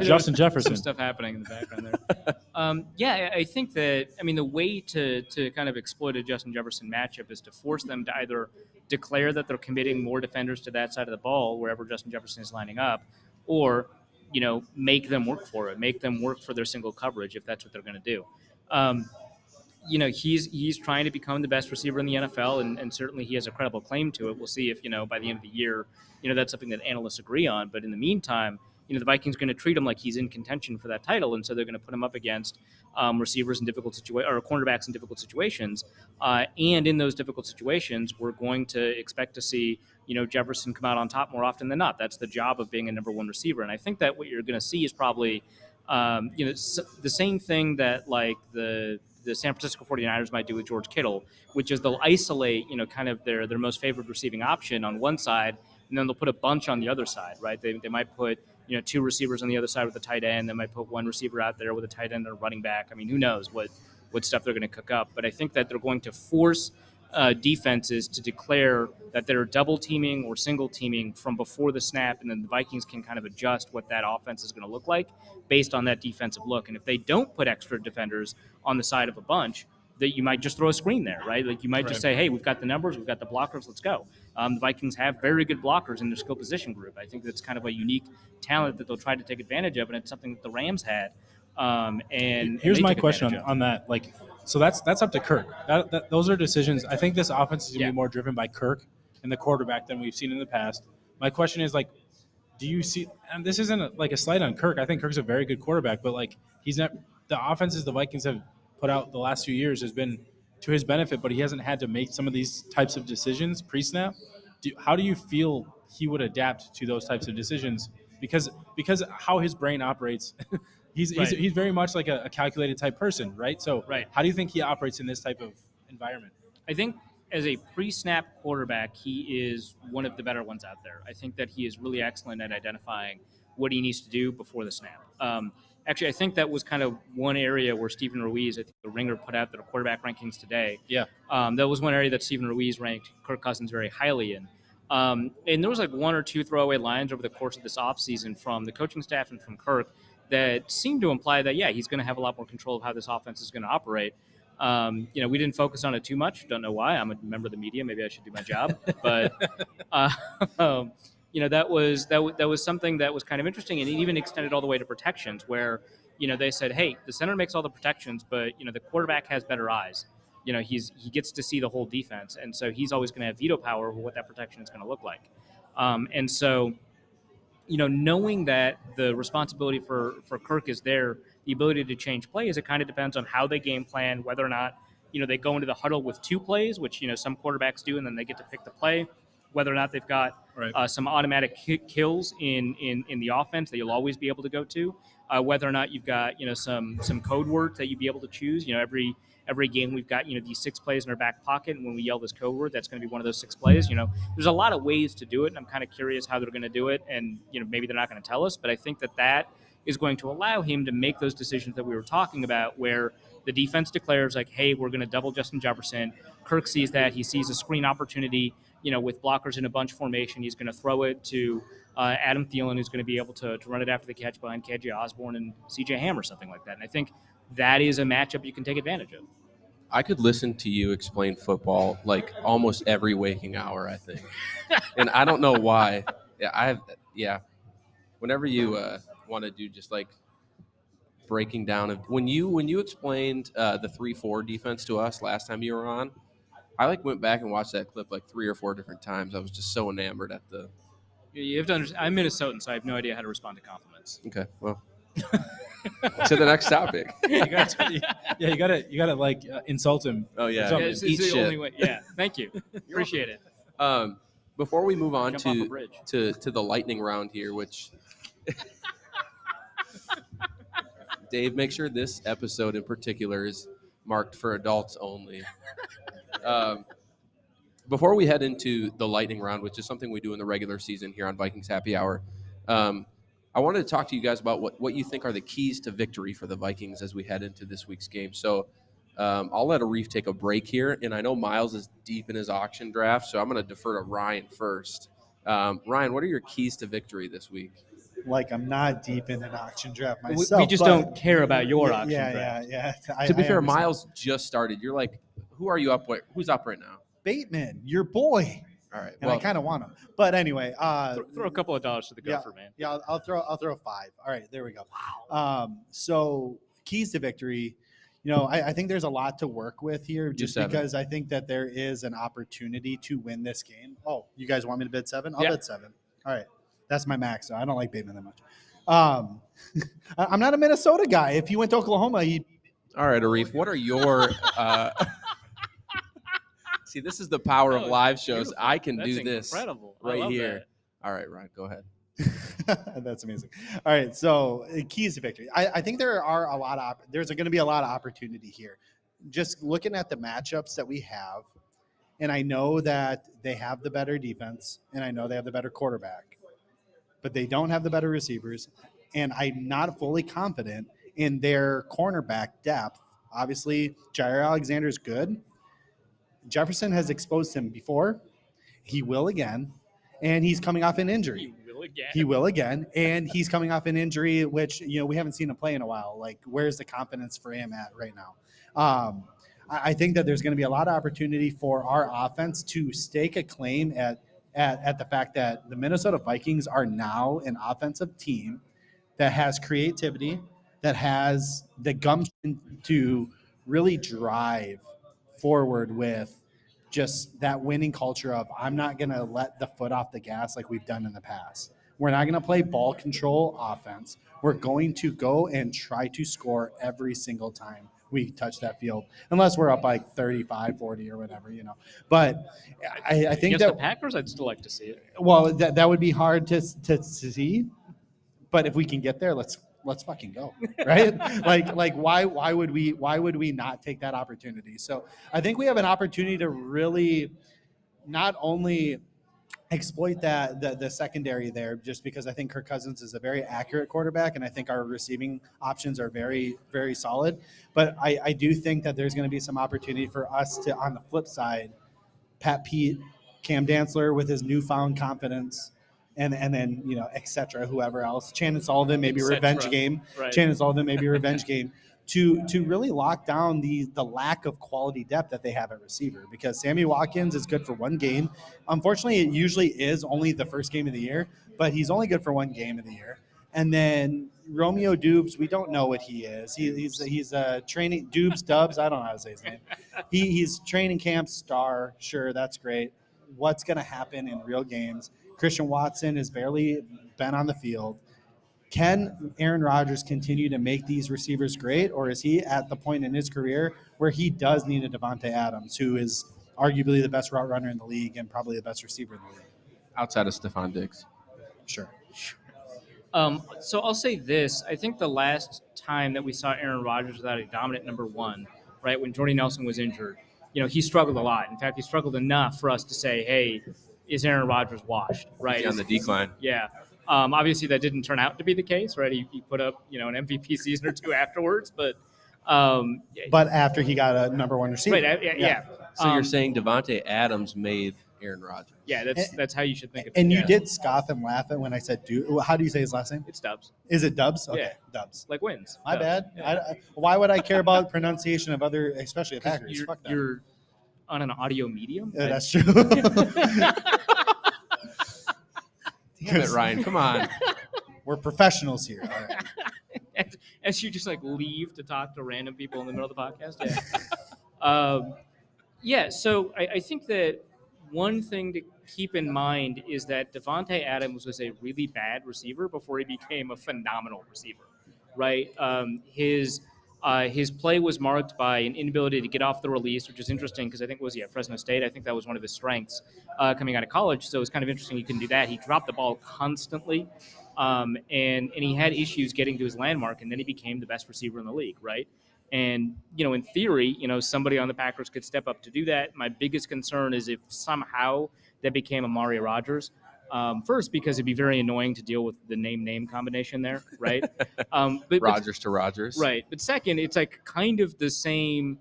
Justin Jefferson. Some stuff happening in the background there. I think that the way to kind of exploit a Justin Jefferson matchup is to force them to either declare that they're committing more defenders to that side of the ball wherever Justin Jefferson is lining up, or make them work for it, make them work for their single coverage if that's what they're going to do. He's trying to become the best receiver in the NFL, and certainly he has a credible claim to it. We'll see if, by the end of the year, that's something that analysts agree on. But in the meantime, the Vikings are going to treat him like he's in contention for that title, and so they're going to put him up against receivers in difficult situations, or cornerbacks in difficult situations. And in those difficult situations, we're going to expect to see Jefferson come out on top more often than not. That's the job of being a number one receiver. And I think that what you're going to see is probably, the same thing that like the San Francisco 49ers might do with George Kittle, which is they'll isolate, kind of their most favored receiving option on one side, and then they'll put a bunch on the other side, right? They might put, two receivers on the other side with a tight end. They might put one receiver out there with a tight end and a running back. I mean, who knows what stuff they're going to cook up. But I think that they're going to force defenses to declare that they're double teaming or single teaming from before the snap, and then the Vikings can kind of adjust what that offense is going to look like based on that defensive look. And if they don't put extra defenders on the side of a bunch, that you might just throw a screen there, right? Like you might just say, hey, we've got the numbers, we've got the blockers, let's go. The Vikings have very good blockers in their skill position group. I think that's kind of a unique talent that they'll try to take advantage of, and it's something that the Rams had. And here's my question on that. Like, so that's up to Kirk. Those are decisions. I think this offense is going to be more driven by Kirk and the quarterback than we've seen in the past. My question is, like, do you see, and this isn't a slight on Kirk. I think Kirk's a very good quarterback, but like he's not, the offenses the Vikings have put out the last few years has been to his benefit, but he hasn't had to make some of these types of decisions pre-snap. How do you feel he would adapt to those types of decisions? Because how his brain operates, he's very much like a calculated type person, right? So how do you think he operates in this type of environment? I think as a pre-snap quarterback, he is one of the better ones out there. I think that he is really excellent at identifying what he needs to do before the snap. Actually, I think that was kind of one area where Stephen Ruiz, I think the Ringer put out their quarterback rankings today. Yeah. That was one area that Stephen Ruiz ranked Kirk Cousins very highly in. And there was like one or two throwaway lines over the course of this offseason from the coaching staff and from Kirk that seemed to imply that, he's going to have a lot more control of how this offense is going to operate. We didn't focus on it too much. Don't know why. I'm a member of the media. Maybe I should do my job. But, that was something that was kind of interesting. And it even extended all the way to protections where, they said, hey, the center makes all the protections, but, the quarterback has better eyes. He gets to see the whole defense. And so he's always going to have veto power over what that protection is going to look like. And so, knowing that the responsibility for Kirk is there, the ability to change plays, it kind of depends on how they game plan, whether or not, they go into the huddle with two plays, which, some quarterbacks do, and then they get to pick the play, whether or not they've got some automatic kills in the offense that you'll always be able to go to, whether or not you've got, some code words that you'd be able to choose. Every game we've got, these 6 plays in our back pocket, and when we yell this code word, that's going to be one of those 6 plays. There's a lot of ways to do it, and I'm kind of curious how they're going to do it, and, maybe they're not going to tell us, but I think that is going to allow him to make those decisions that we were talking about where the defense declares like, hey, we're going to double Justin Jefferson. Kirk sees that. He sees a screen opportunity, with blockers in a bunch formation. He's going to throw it to Adam Thielen, who's going to be able to run it after the catch behind KJ Osborne and CJ Ham or something like that. And I think that is a matchup you can take advantage of. I could listen to you explain football like almost every waking hour, I think. And I don't know why. Whenever you want to do just like breaking down of when you explained the 3-4 defense to us last time you were on, I went back and watched that clip like 3 or 4 different times. I was just so enamored at the. You have to understand. I'm Minnesotan, so I have no idea how to respond to compliments. Okay, well. To the next topic. You gotta like insult him. Oh yeah, it's the only way. Yeah, thank you. Appreciate it. Before we move on to the lightning round here, which Dave, make sure this episode in particular is marked for adults only. Before we head into the lightning round, which is something we do in the regular season here on Vikings Happy Hour, I wanted to talk to you guys about what you think are the keys to victory for the Vikings as we head into this week's game. So I'll let Arif take a break here, and I know Myles is deep in his auction draft, so I'm going to defer to Ryan first. Ryan, what are your keys to victory this week? I'm not deep in an auction draft myself. We just don't care about your auction draft. Yeah. To be fair, Myles just started. You're like, who are you up with? Who's up right now? Bateman, your boy. All right. And I kind of want him. But anyway. Throw a couple of dollars to the gopher, man. Yeah, I'll throw 5. All right, there we go. Wow. So keys to victory. I think there's a lot to work with here just because I think that there is an opportunity to win this game. Oh, you guys want me to bid 7? I'll bid 7. All right. That's my max. So I don't like Bateman that much. I'm not a Minnesota guy. If he went to Oklahoma, All right, Arif, what are your See, this is the power of was live shows. beautiful. I can That's do this incredible. I right love here. that. All right, Ryan, go ahead. That's amazing. All right, so keys to victory. I think there's going to be a lot of opportunity here. Just looking at the matchups that we have, and I know that they have the better defense, and I know they have the better quarterback, but they don't have the better receivers, and I'm not fully confident in their cornerback depth. Obviously, Jair Alexander is good. Jefferson has exposed him before. He will again, and he's coming off an injury. He will again, and he's coming off an injury, which we haven't seen him play in a while. Like, where's the confidence for him at right now? I think that there's going to be a lot of opportunity for our offense to stake a claim at the fact that the Minnesota Vikings are now an offensive team that has creativity, that has the gumption to really drive forward with just that winning culture of I'm not going to let the foot off the gas like we've done in the past. We're not going to play ball control offense. We're going to go and try to score every single time we touch that field, unless we're up like 35, 40 or whatever, But I think Against that the Packers, I'd still like to see it. well, that would be hard to see, but if we can get there, let's fucking go, right? like why would we not take that opportunity? So I think we have an opportunity to really not only exploit the secondary there, just because I think Kirk Cousins is a very accurate quarterback, and I think our receiving options are very, very solid. But I do think that there's going to be some opportunity for us to, on the flip side, Pat Pete, Cam Dantzler with his newfound confidence, and then et cetera, whoever else, Shannon Sullivan, maybe revenge game, right. Shannon Sullivan, maybe revenge game, to really lock down the lack of quality depth that they have at receiver, because Sammy Watkins is good for one game. Unfortunately, it usually is only the first game of the year, but he's only good for one game of the year. And then Romeo Dubes, we don't know what he is. He's a training Dubes. I don't know how to say his name. He's training camp star. Sure, that's great. What's going to happen in real games? Christian Watson has barely been on the field. Can Aaron Rodgers continue to make these receivers great, or is he at the point in his career where he does need a Davante Adams, who is arguably the best route runner in the league and probably the best receiver in the league? Outside of Stephon Diggs. Sure. So I'll say this. I think the last time that we saw Aaron Rodgers without a dominant number one, right, when Jordy Nelson was injured, he struggled a lot. In fact, he struggled enough for us to say, hey, is Aaron Rodgers washed, right? He's on the decline. Yeah. Obviously, that didn't turn out to be the case, right? He put up, an MVP season or two afterwards, but after he got a number one receiver. Right, yeah. So you're saying Davante Adams made Aaron Rodgers? Yeah, that's how you should think of it. And you did scoff and laugh at when I said how do you say his last name? It's Dubs. Is it Dubs? Okay, Yeah. Dubs. Like wins. My Dubs. bad. Yeah. Why would I care about pronunciation of other, especially the Packers? You're, Fuck that. you're on an audio medium. Yeah, that's true. Damn it, Ryan. Come on. We're professionals here. All right. As you just leave to talk to random people in the middle of the podcast. Yeah. So I think that one thing to keep in mind is that Davante Adams was a really bad receiver before he became a phenomenal receiver, right? His play was marked by an inability to get off the release, which is interesting because I think was he at Fresno State. I think that was one of his strengths coming out of college. So it was kind of interesting he couldn't do that. He dropped the ball constantly, and he had issues getting to his landmark, and then he became the best receiver in the league, right? And, in theory, somebody on the Packers could step up to do that. My biggest concern is if somehow that became Amari Rodgers. First, because it'd be very annoying to deal with the name combination there, right? Rodgers to Rodgers. Right. But second, it's kind of the same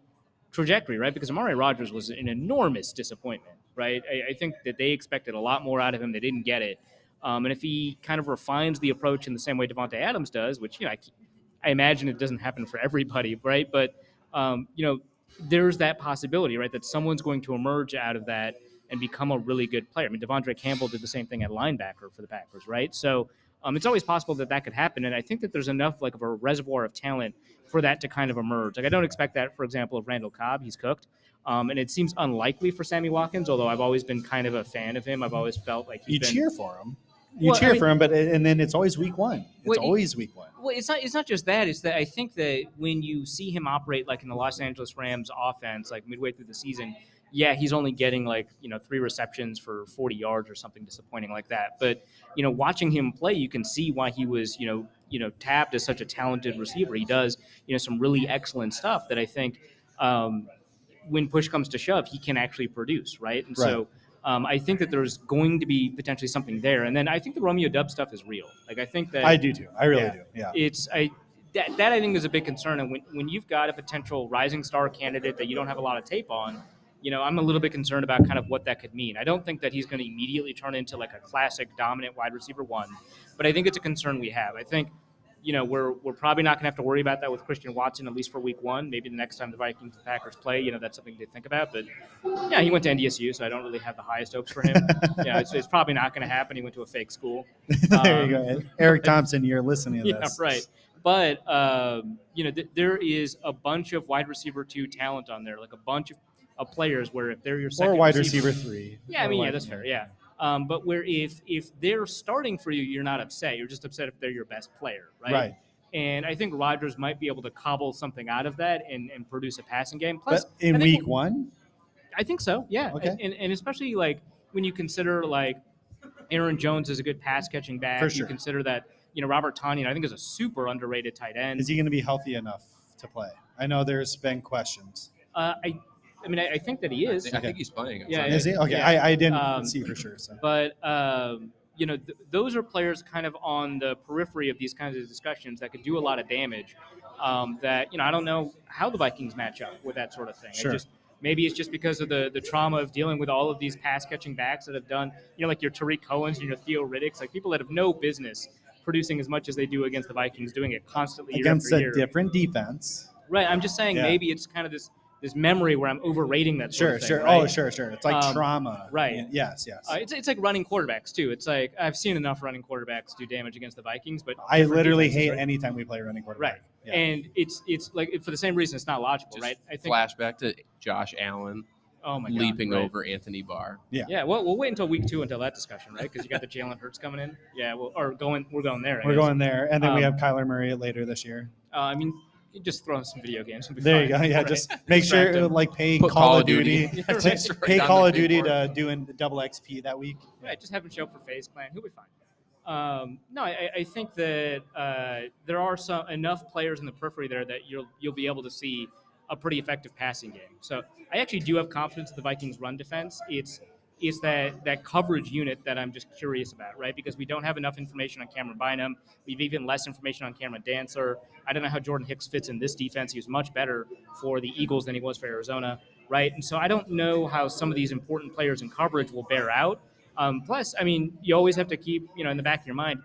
trajectory, right? Because Amari Rodgers was an enormous disappointment, right? I think that they expected a lot more out of him. They didn't get it. And if he kind of refines the approach in the same way Davante Adams does, which, I imagine it doesn't happen for everybody, right? But, there's that possibility, right, that someone's going to emerge out of that and become a really good player. I mean, Devondre Campbell did the same thing at linebacker for the Packers, right? So it's always possible that could happen. And I think that there's enough of a reservoir of talent for that to kind of emerge. I don't expect that, for example, of Randall Cobb. He's cooked. And it seems unlikely for Sammy Watkins, although I've always been kind of a fan of him. I've always felt like you cheer for him. For him, and then it's always week one. It's always week one. Well, it's not just that. It's that I think that when you see him operate in the Los Angeles Rams offense, midway through the season, yeah, he's only getting 3 receptions for 40 yards or something disappointing like that. But, watching him play, you can see why he was, tapped as such a talented receiver. He does, some really excellent stuff that I think when push comes to shove, he can actually produce, right? And so I think that there's going to be potentially something there. And then I think the Romeo Dub stuff is real. I think that I do too. I really do. Yeah. That I think is a big concern. And when you've got a potential rising star candidate that you don't have a lot of tape on, I'm a little bit concerned about kind of what that could mean. I don't think that he's going to immediately turn into a classic dominant wide receiver one, but I think it's a concern we have. I think, we're probably not going to have to worry about that with Christian Watson, at least for week one. Maybe the next time the Vikings and Packers play, that's something to think about. But yeah, he went to NDSU, so I don't really have the highest hopes for him. It's probably not going to happen. He went to a fake school. There you go. Eric Thompson, you're listening to this. Yeah, right. But, there is a bunch of wide receiver 2 talent on there, a bunch of players where if they're your second or wide receiver 3. Yeah, that's fair. Yeah. But where if they're starting for you, you're not upset. You're just upset if they're your best player, right? Right. And I think Rodgers might be able to cobble something out of that and produce a passing game. Plus, but in week one? I think so, yeah. Okay. And especially when you consider Aaron Jones is a good pass-catching back. For sure. You consider that, Robert Tonyan, I think, is a super underrated tight end. Is he going to be healthy enough to play? I know there's been questions. I think that he is. I think he's playing. Yeah, is he? Okay, yeah. I didn't see for sure. So. But, those are players kind of on the periphery of these kinds of discussions that could do a lot of damage that, I don't know how the Vikings match up with that sort of thing. Sure. Maybe it's just because of the trauma of dealing with all of these pass-catching backs that have done, your Tariq Cohens and your Theo Riddicks, people that have no business producing as much as they do against the Vikings, doing it constantly against year after year. A different defense. Right. I'm just saying maybe it's kind of this memory where I'm overrating that sort of thing. Sure. Right? Oh, sure. It's like trauma. Right. Yes. It's like running quarterbacks, too. It's like I've seen enough running quarterbacks do damage against the Vikings, but I literally hate anytime we play running quarterback. Right. Yeah. And it's for the same reason it's not logical, Just right? I think flashback to Josh Allen leaping over Anthony Barr. Yeah. Well, we'll wait until week 2 until that discussion, right? Because you got the Jalen Hurts coming in. Yeah. We're going there. We're going there, and then we have Kyler Murray later this year. You just throw in some video games. There you go. Yeah, right? Just make sure pay Call of Duty. Pay Call of Duty to doing double XP that week. Right, just have him show up for FaZe Clan. He'll be fine. No, I think that there are enough players in the periphery there that you'll be able to see a pretty effective passing game. So I actually do have confidence in the Vikings' run defense. It's that coverage unit that I'm just curious about, right? Because we don't have enough information on Cameron Bynum. We have even less information on Cameron Dancer. I don't know how Jordan Hicks fits in this defense. He was much better for the Eagles than he was for Arizona, right? And so I don't know how some of these important players in coverage will bear out. Plus, you always have to keep, in the back of your mind,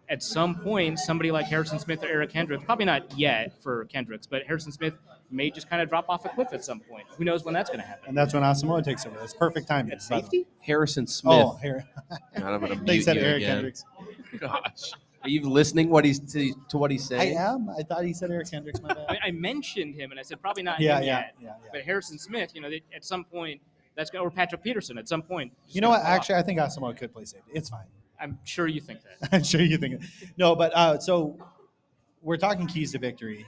at some point, somebody like Harrison Smith or Eric Kendricks, probably not yet for Kendricks, but Harrison Smith may just kind of drop off a cliff at some point. Who knows when that's going to happen? And that's when Asamoah takes over. It's perfect timing. At safety? Harrison Smith. Oh, I'm going to they mute said you Eric again. Kendricks. Gosh. Are you listening to what he's saying? I am. I thought he said Eric Kendricks. My bad. I mentioned him, and I said probably not him yet. Yeah. But Harrison Smith, at some point, or Patrick Peterson at some point. You know what? Actually, I think Asamoah could play safety. It's fine. I'm sure you think that. I'm sure you think it. No, but so we're talking keys to victory.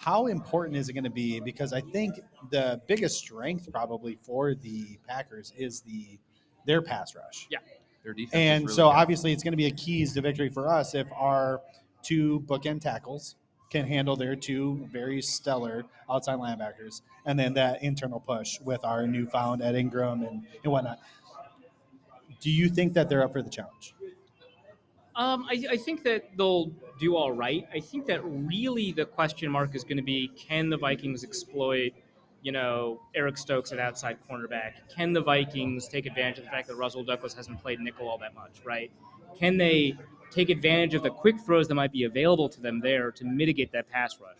How important is it going to be? Because I think the biggest strength probably for the Packers is their pass rush. Yeah. Their defense And is really so good. obviously it's going to be a keys to victory for us if our 2 bookend tackles can handle their 2 very stellar outside linebackers, and then that internal push with our newfound Ed Ingram and whatnot. Do you think that they're up for the challenge? I think that they'll do all right. I think that really the question mark is going to be, can the Vikings exploit, Eric Stokes at outside cornerback? Can the Vikings take advantage of the fact that Russell Douglas hasn't played nickel all that much, right? Can they take advantage of the quick throws that might be available to them there to mitigate that pass rush?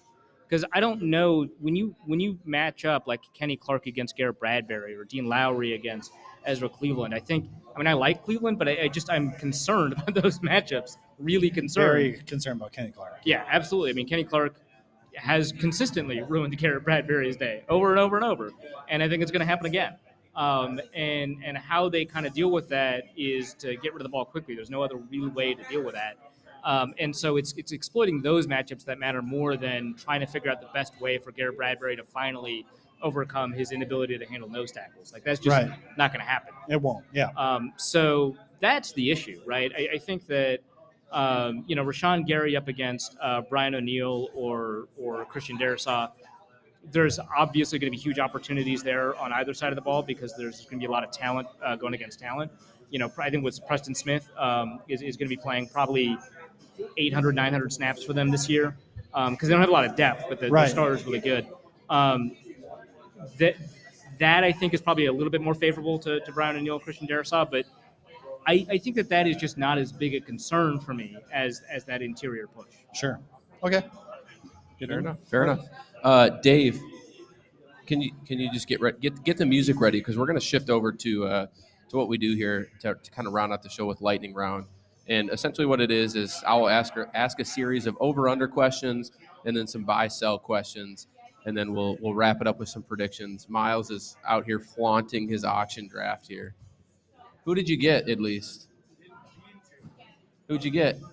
Because I don't know, when you match up like Kenny Clark against Garrett Bradbury or Dean Lowry against Ezra Cleveland, I like Cleveland, but I'm concerned about those matchups. Really concerned. Very concerned about Kenny Clark. Yeah, absolutely. Kenny Clark has consistently ruined Garrett Bradbury's day over and over and over, and I think it's going to happen again. And how they kind of deal with that is to get rid of the ball quickly. There's no other real way to deal with that. And so it's exploiting those matchups that matter more than trying to figure out the best way for Garrett Bradbury to finally overcome his inability to handle nose tackles. Like that's just not going to happen. It won't. Yeah. So that's the issue, right? I think that Rashawn Gary up against Brian O'Neill or Christian Darrisaw, there's obviously going to be huge opportunities there on either side of the ball because there's going to be a lot of talent going against talent. I think with Preston Smith is going to be playing probably 800, 900 snaps for them this year because they don't have a lot of depth, but the starter's really good. That I think is probably a little bit more favorable to Brian O'Neill and Christian Darrisaw, but I think that is just not as big a concern for me as that interior push. Sure. Okay. Fair enough. Dave, can you just get the music ready because we're going to shift over to what we do here to kind of round out the show with lightning round. And essentially what it is I will ask a series of over/under questions and then some buy/sell questions, and then we'll wrap it up with some predictions. Myles is out here flaunting his auction draft here. Who did you get at least? Who'd you get? All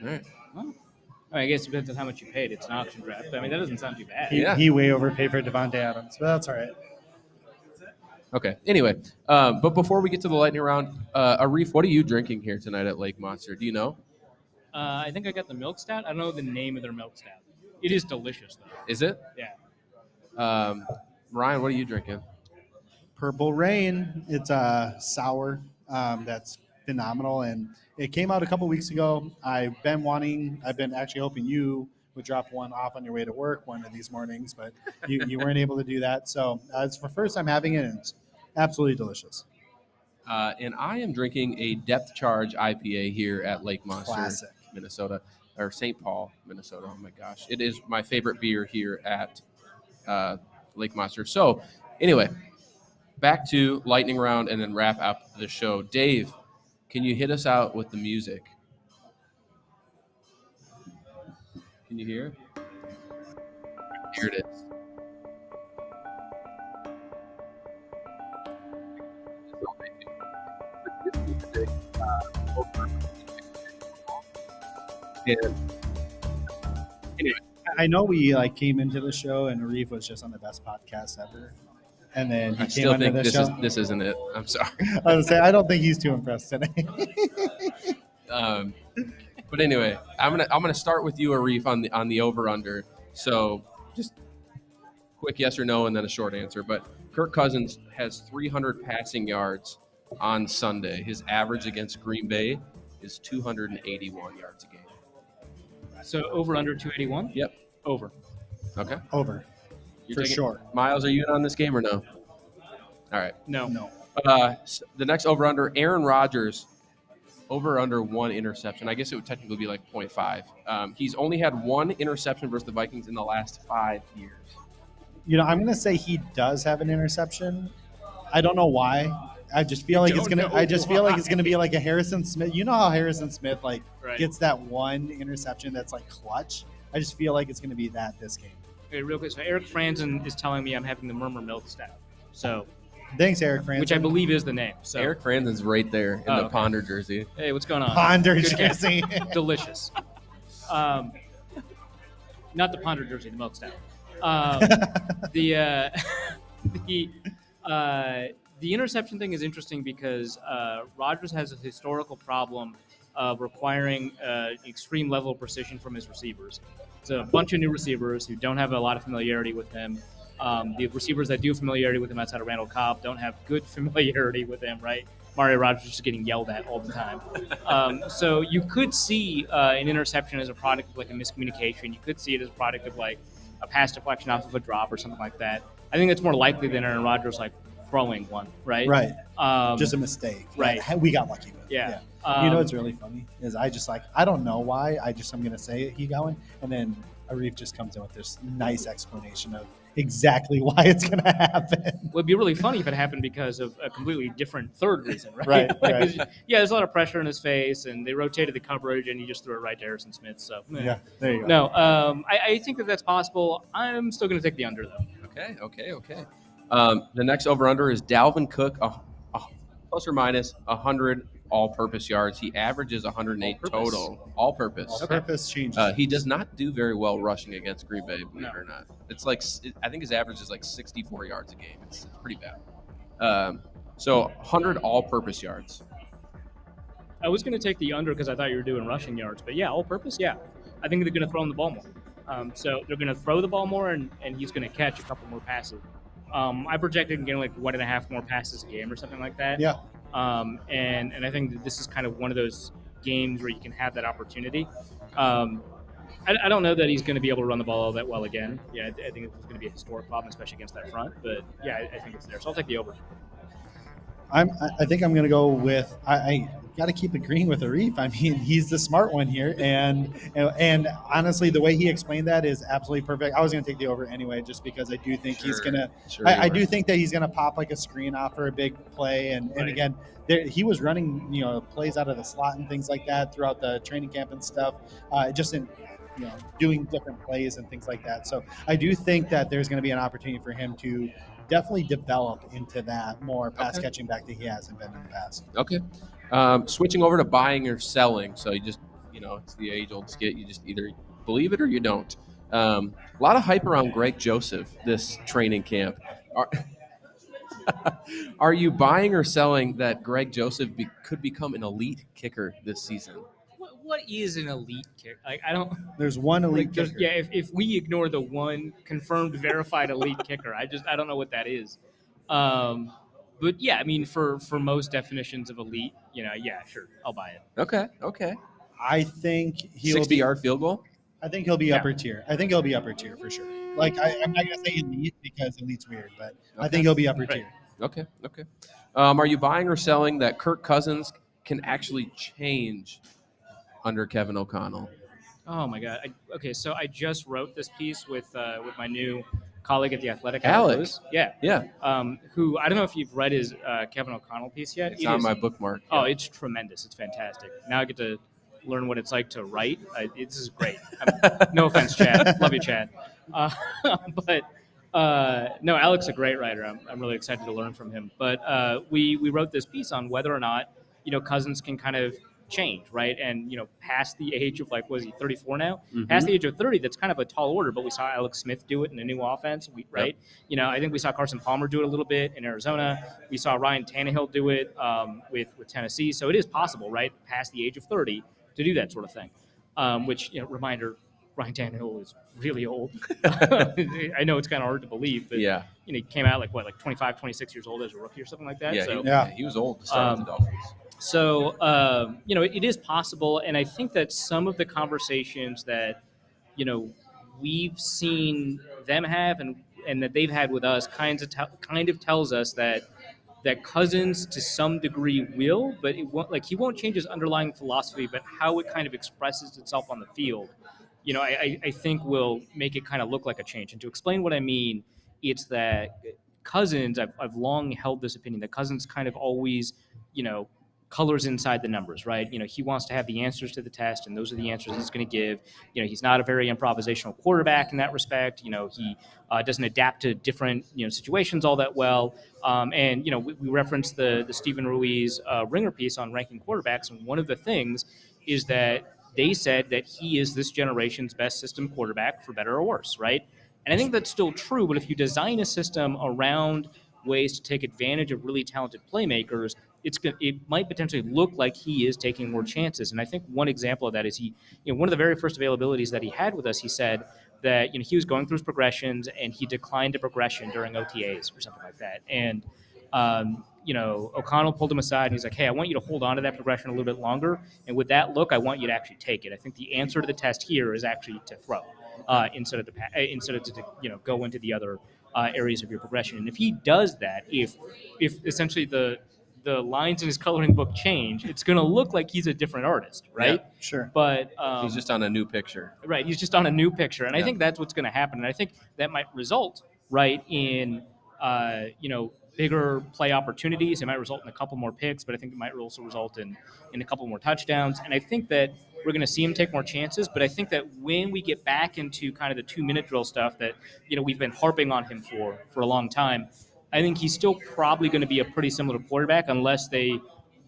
right. Well, I guess it depends on how much you paid. It's an auction draft. But, I mean, that doesn't sound too bad. He way overpaid for Devontae Adams, but that's all right. Okay. Anyway, but before we get to the lightning round, Arif, what are you drinking here tonight at Lake Monster? Do you know? I think I got the milk stout. I don't know the name of their milk stout. It is delicious, though. Is it? Yeah. Ryan, what are you drinking? Purple Rain. It's a sour that's phenomenal, and it came out a couple weeks ago. I've been actually hoping you would drop one off on your way to work one of these mornings, but you weren't able to do that. So it's the first time having it, and it's absolutely delicious. And I am drinking a Depth Charge IPA here at Lake Monster, Classic. Minnesota, or St. Paul, Minnesota. Oh my gosh, it is my favorite beer here at Lake Monster. So anyway, back to lightning round and then wrap up the show. Dave, can you hit us out with the music? Can you hear? Here it is. And anyway, I know we came into the show and Arif was just on the best podcast ever, and then he I came still onto think the show. this isn't it. I'm sorry. I was gonna say I don't think he's too impressed today. But anyway, I'm gonna start with you, Arif, on the over under. So just quick yes or no, and then a short answer. But Kirk Cousins has 300 passing yards on Sunday. His average against Green Bay is 281 yards a game. So over under 281? Yep. Over. Okay. Over. For sure. Myles, are you in on this game or no? All right. No. The next over under, Aaron Rodgers. Over under one interception. I guess it would technically be like 0.5. He's only had one interception versus the Vikings in the last 5 years. I'm going to say he does have an interception. I don't know why. I just feel like it's going to. I just feel like it's going to be like a Harrison Smith. You know how Harrison Smith gets that one interception that's clutch. I just feel like it's going to be that this game. Okay, real quick. So Eric Franzen is telling me I'm having the Murmur Milk Stout. So. Thanks, Eric Franzen. Which I believe is the name. So. Eric Franzen's right there in the Ponder jersey. Hey, what's going on? Ponder jersey. Delicious. Not the Ponder jersey, the milk stout. The interception thing is interesting because Rodgers has a historical problem of requiring extreme level of precision from his receivers. It's a bunch of new receivers who don't have a lot of familiarity with him. The receivers that do have familiarity with him outside of Randall Cobb don't have good familiarity with him, right? Mario Rodgers is just getting yelled at all the time. So you could see an interception as a product of a miscommunication. You could see it as a product of a pass deflection off of a drop or something like that. I think that's more likely than Aaron Rodgers throwing one, right? Right. Just a mistake. Right. We got lucky with it. Yeah. What's really funny is I don't know why. I'm going to say it, he got one. And then Arif just comes in with this nice explanation of exactly why it's going to happen. Well, it'd be really funny if it happened because of a completely different third reason, right? Right. Yeah, there's a lot of pressure in his face, and they rotated the coverage, and he just threw it right to Harrison Smith. So yeah, there you go. No, I think that's possible. I'm still going to take the under, though. Okay. The next over under is Dalvin Cook, plus or minus 100 all-purpose yards. He averages 108 total, all-purpose. All-purpose changes. He does not do very well rushing against Green Bay, believe it or not. It's like I think his average is like 64 yards a game. It's pretty bad. So 100 all-purpose yards. I was going to take the under because I thought you were doing rushing yards, but yeah, all-purpose, yeah. I think they're going to throw him the ball more. So they're going to throw the ball more, and he's going to catch a couple more passes. I projected him getting like 1.5 more passes a game or something like that. Yeah. And I think that this is kind of one of those games where you can have that opportunity. I don't know that he's going to be able to run the ball all that well again. Yeah, I think it's going to be a historic problem, especially against that front. But yeah, I think it's there. So I'll take the over. I think I'm going to go with I got to keep agreeing with Arif. I mean, he's the smart one here, and honestly, the way he explained that is absolutely perfect. I was going to take the over anyway, just because I do think he's going to. I do think that he's going to pop like a screen off for a big play, and again, he was running plays out of the slot and things like that throughout the training camp and stuff. Just in doing different plays and things like that. So I do think that there's going to be an opportunity for him to definitely develop into that more pass catching back that he hasn't been in the past. Okay. Switching over to buying or selling. So you just, it's the age-old skit. You just either believe it or you don't. A lot of hype around Greg Joseph this training camp. Are you buying or selling that Greg Joseph could become an elite kicker this season? What is an elite kicker? I don't. There's one elite kicker. Yeah, if we ignore the one confirmed, verified elite kicker, I don't know what that is. But yeah, I mean, for most definitions of elite, yeah, sure, I'll buy it. Okay. I think he'll 60-yard field goal. I think he'll be upper tier. I think he'll be upper tier for sure. Like I'm not gonna say elite because elite's weird, but I think he'll be upper tier. Okay. Are you buying or selling that Kirk Cousins can actually change under Kevin O'Connell? Oh my God. So I just wrote this piece with my new colleague at The Athletic, Alex. Yeah. Who, I don't know if you've read his Kevin O'Connell piece yet. It's on my bookmark. Oh, it's tremendous. It's fantastic. Now I get to learn what it's like to write. This is great. No offense, Chad. Love you, Chad. But no, Alex is a great writer. I'm really excited to learn from him. But we wrote this piece on whether or not, Cousins can kind of change, right? And past the age of was he 34 now? Mm-hmm. Past the age of 30, that's kind of a tall order. But we saw Alex Smith do it in a new offense, right? Yep. I think we saw Carson Palmer do it a little bit in Arizona. We saw Ryan Tannehill do it with Tennessee. So it is possible, right, past the age of 30, to do that sort of thing. Which reminder, Ryan Tannehill is really old. I know it's kind of hard to believe, but he came out like 25, 26 years old as a rookie or something like that. He was old to start with the Dolphins. So, it is possible. And I think that some of the conversations that, we've seen them have and that they've had with us kind of tells us that Cousins to some degree will, but it won't, he won't change his underlying philosophy, but how it kind of expresses itself on the field, I think will make it kind of look like a change. And to explain what I mean, it's that Cousins, I've long held this opinion that Cousins kind of always, colors inside the numbers, right? He wants to have the answers to the test, and those are the answers he's going to give. He's not a very improvisational quarterback in that respect. He doesn't adapt to different, situations all that well. And we referenced the Stephen Ruiz Ringer piece on ranking quarterbacks, and one of the things is that they said that he is this generation's best system quarterback, for better or worse, right? And I think that's still true, but if you design a system around ways to take advantage of really talented playmakers, it might potentially look like he is taking more chances. And I think one example of that is one of the very first availabilities that he had with us, he said that he was going through his progressions and he declined a progression during OTAs or something like that. And O'Connell pulled him aside and he's like, hey, I want you to hold on to that progression a little bit longer. And with that look, I want you to actually take it. I think the answer to the test here is actually to throw instead of to go into the other areas of your progression. And if he does that, if essentially the lines in his coloring book change, it's going to look like he's a different artist, right? Yeah, sure. But he's just on a new picture. Right, he's just on a new picture. And I think that's what's going to happen. And I think that might result, right, in, bigger play opportunities. It might result in a couple more picks, but I think it might also result in a couple more touchdowns. And I think that we're going to see him take more chances. But I think that when we get back into kind of the 2-minute drill stuff that, we've been harping on him for a long time, I think he's still probably going to be a pretty similar quarterback unless they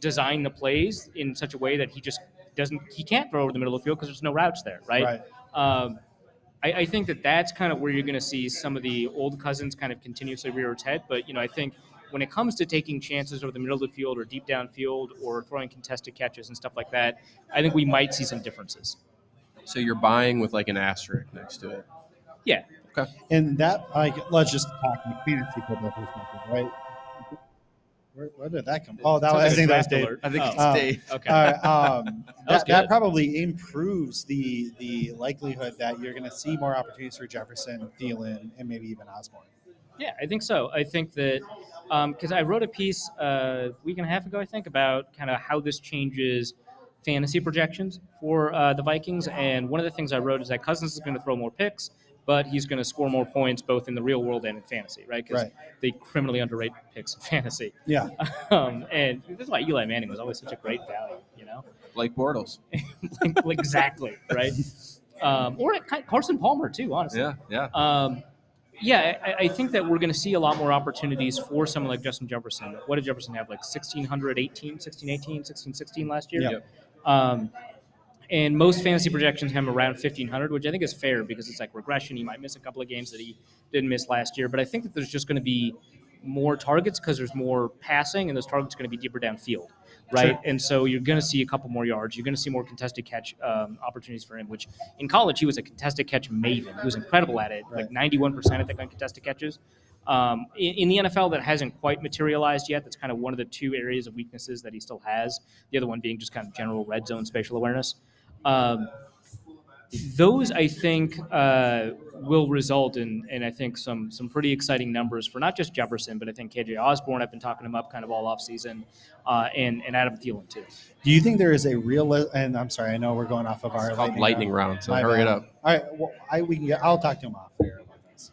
design the plays in such a way that he can't throw over the middle of the field because there's no routes there, right? Um, I think that's kind of where you're going to see some of the old cousins kind of continuously rear its head. But, I think when it comes to taking chances over the middle of the field or deep downfield or throwing contested catches and stuff like that, I think we might see some differences. So you're buying with like an asterisk next to it. Yeah. Okay. And that, let's just talk fantasy football perspective, right? Where did that come? Oh, I think that was Dave. I think it's Dave. Okay. That probably improves the likelihood that you're going to see more opportunities for Jefferson, Thielen, and maybe even Osborne. Yeah, I think so. I think that because I wrote a piece a week and a half ago, I think, about kind of how this changes fantasy projections for the Vikings. And one of the things I wrote is that Cousins is going to throw more picks, but he's going to score more points both in the real world and in fantasy, right? Because they criminally underrate picks in fantasy. Yeah. And that's why Eli Manning was always such a great value, Like Bortles. Exactly, right? Or Carson Palmer, too, honestly. Yeah. I think that we're going to see a lot more opportunities for someone like Justin Jefferson. What did Jefferson have? Like 1616 last year? Yep. And most fantasy projections have him around 1,500, which I think is fair because it's like regression. He might miss a couple of games that he didn't miss last year. But I think that there's just going to be more targets because there's more passing, and those targets are going to be deeper downfield, right? Sure. And so you're going to see a couple more yards. You're going to see more contested catch opportunities for him, which in college he was a contested catch maven. He was incredible at it, like 91% I think on contested catches. In the NFL, that hasn't quite materialized yet. That's kind of one of the two areas of weaknesses that he still has. The other one being just kind of general red zone spatial awareness. Those, I think, will result in I think, some pretty exciting numbers for not just Jefferson, but I think KJ Osborne, I've been talking him up kind of all offseason, and Adam Thielen, too. Do you think there is a real – and I'm sorry, I know we're going off of our lightning round, so hurry it up. All right, well, I'll talk to him off air about this.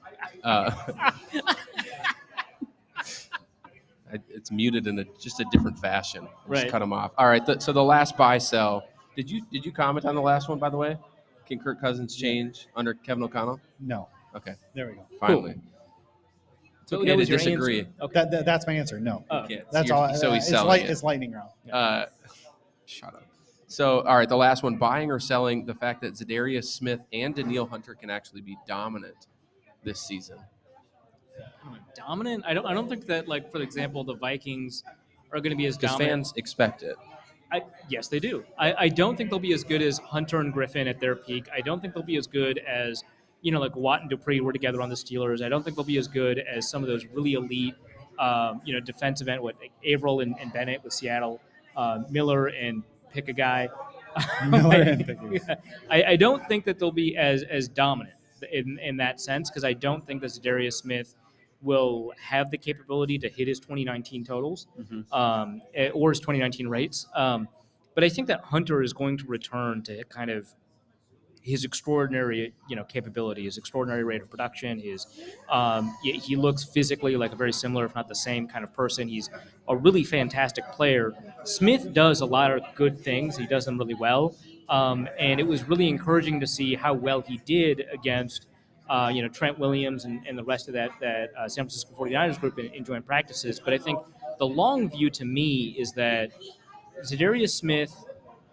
It's muted in just a different fashion. Just Right. cut them off. All right. So the last buy sell. Did you comment on the last one, by the way? Can Kirk Cousins change under Kevin O'Connell? No. Okay. There we go. Finally. It's okay to disagree. Answer. Okay. That's my answer. No. Okay. That's all. So he's selling it. It's lightning round. Shut up. So, all right, the last one, buying or selling the fact that Zadarius Smith and Danielle Hunter can actually be dominant this season. Dominant? I don't think that, like, for example, the Vikings are going to be as Because dominant. fans expect it. Yes, they do. I don't think they'll be as good as Hunter and Griffin at their peak. I don't think they'll be as good as, like Watt and Dupree were together on the Steelers. I don't think they'll be as good as some of those really elite, defensive end, like Averill and Bennett with Seattle, Miller and pick a guy. I don't think that they'll be as dominant in that sense because I don't think that Zadarius Smith will have the capability to hit his 2019 totals or his 2019 rates. But I think that Hunter is going to return to kind of his extraordinary, capability, his extraordinary rate of production. He looks physically like a very similar, if not the same kind of person. He's a really fantastic player. Smith does a lot of good things. He does them really well. And it was really encouraging to see how well he did against Trent Williams and the rest of that San Francisco 49ers group in joint practices. But I think the long view to me is that Zadarius Smith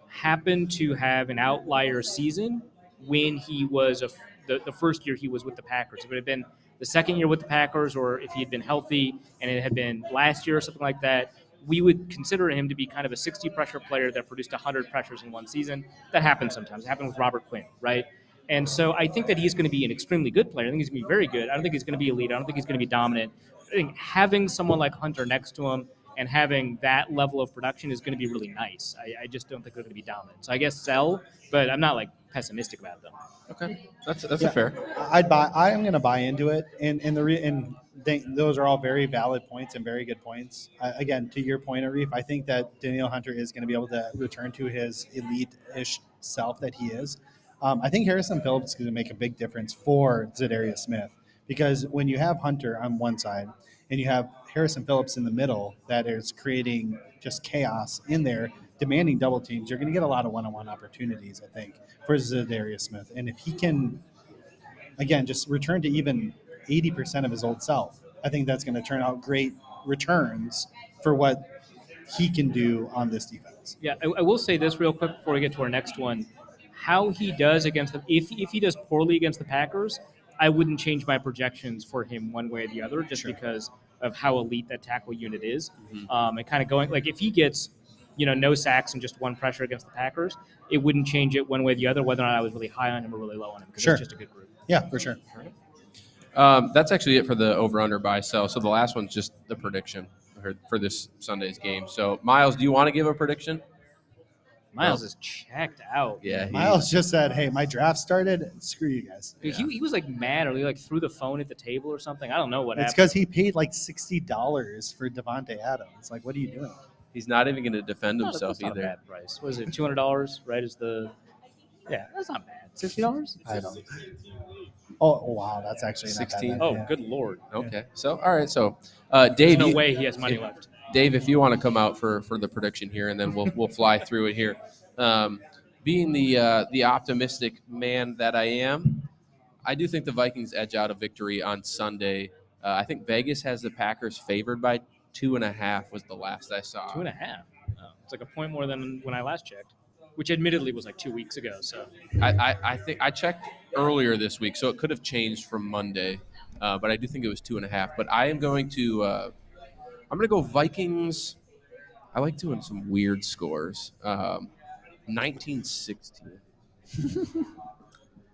happened to have an outlier season when he was the first year he was with the Packers. If it had been the second year with the Packers or if he had been healthy and it had been last year or something like that, we would consider him to be kind of a 60 pressure player that produced 100 pressures in one season. That happens sometimes. It happened with Robert Quinn, right? And so I think that he's going to be an extremely good player. I think he's going to be very good. I don't think he's going to be elite. I don't think he's going to be dominant. I think having someone like Hunter next to him and having that level of production is going to be really nice. I just don't think they're going to be dominant. So I guess sell, but I'm not like pessimistic about them. Okay, that's a fair. I am going to buy into it, and those are all very valid points and very good points. Again, to your point, Arif, I think that Danielle Hunter is going to be able to return to his elite-ish self that he is. I think Harrison Phillips is going to make a big difference for Zadarius Smith because when you have Hunter on one side and you have Harrison Phillips in the middle that is creating just chaos in there, demanding double teams, you're going to get a lot of one-on-one opportunities, I think, for Zadarius Smith. And if he can, again, just return to even 80% of his old self, I think that's going to turn out great returns for what he can do on this defense. Yeah, I will say this real quick before we get to our next one. How he does against the if he does poorly against the Packers, I wouldn't change my projections for him one way or the other, just because of how elite that tackle unit is. And kind of going like if he gets, no sacks and just one pressure against the Packers, it wouldn't change it one way or the other, whether or not I was really high on him or really low on him, because it's just a good group. Yeah, for sure. That's actually it for the over/under buy sell. So the last one's just the prediction for this Sunday's game. So Myles, do you want to give a prediction? Myles is checked out. Yeah, Myles just said, "Hey, my draft started. Screw you guys." Yeah. He was like mad, or he like threw the phone at the table or something. I don't know what It's happened. because he paid like $60 for Devontae Adams. Like, what are you doing? He's not even going to defend himself that's not either. a bad price. Was it $200? Right? That's not bad. $60? I don't. Oh wow, that's actually not 16. bad. Oh, Yeah. good lord! Okay. So all right. So There's Dave, no way he has money left. Dave, if you want to come out for the prediction here, and then we'll fly through it here. Being the optimistic man that I am, I do think the Vikings edge out a victory on Sunday. I think Vegas has the Packers favored by 2.5 was the last I saw. 2.5. Oh, it's like a point more than when I last checked, which admittedly was like 2 weeks ago. So I think I checked earlier this week, so it could have changed from Monday, but I do think it was 2.5. But I am going to I'm going to go Vikings. I like doing some weird scores. 1916.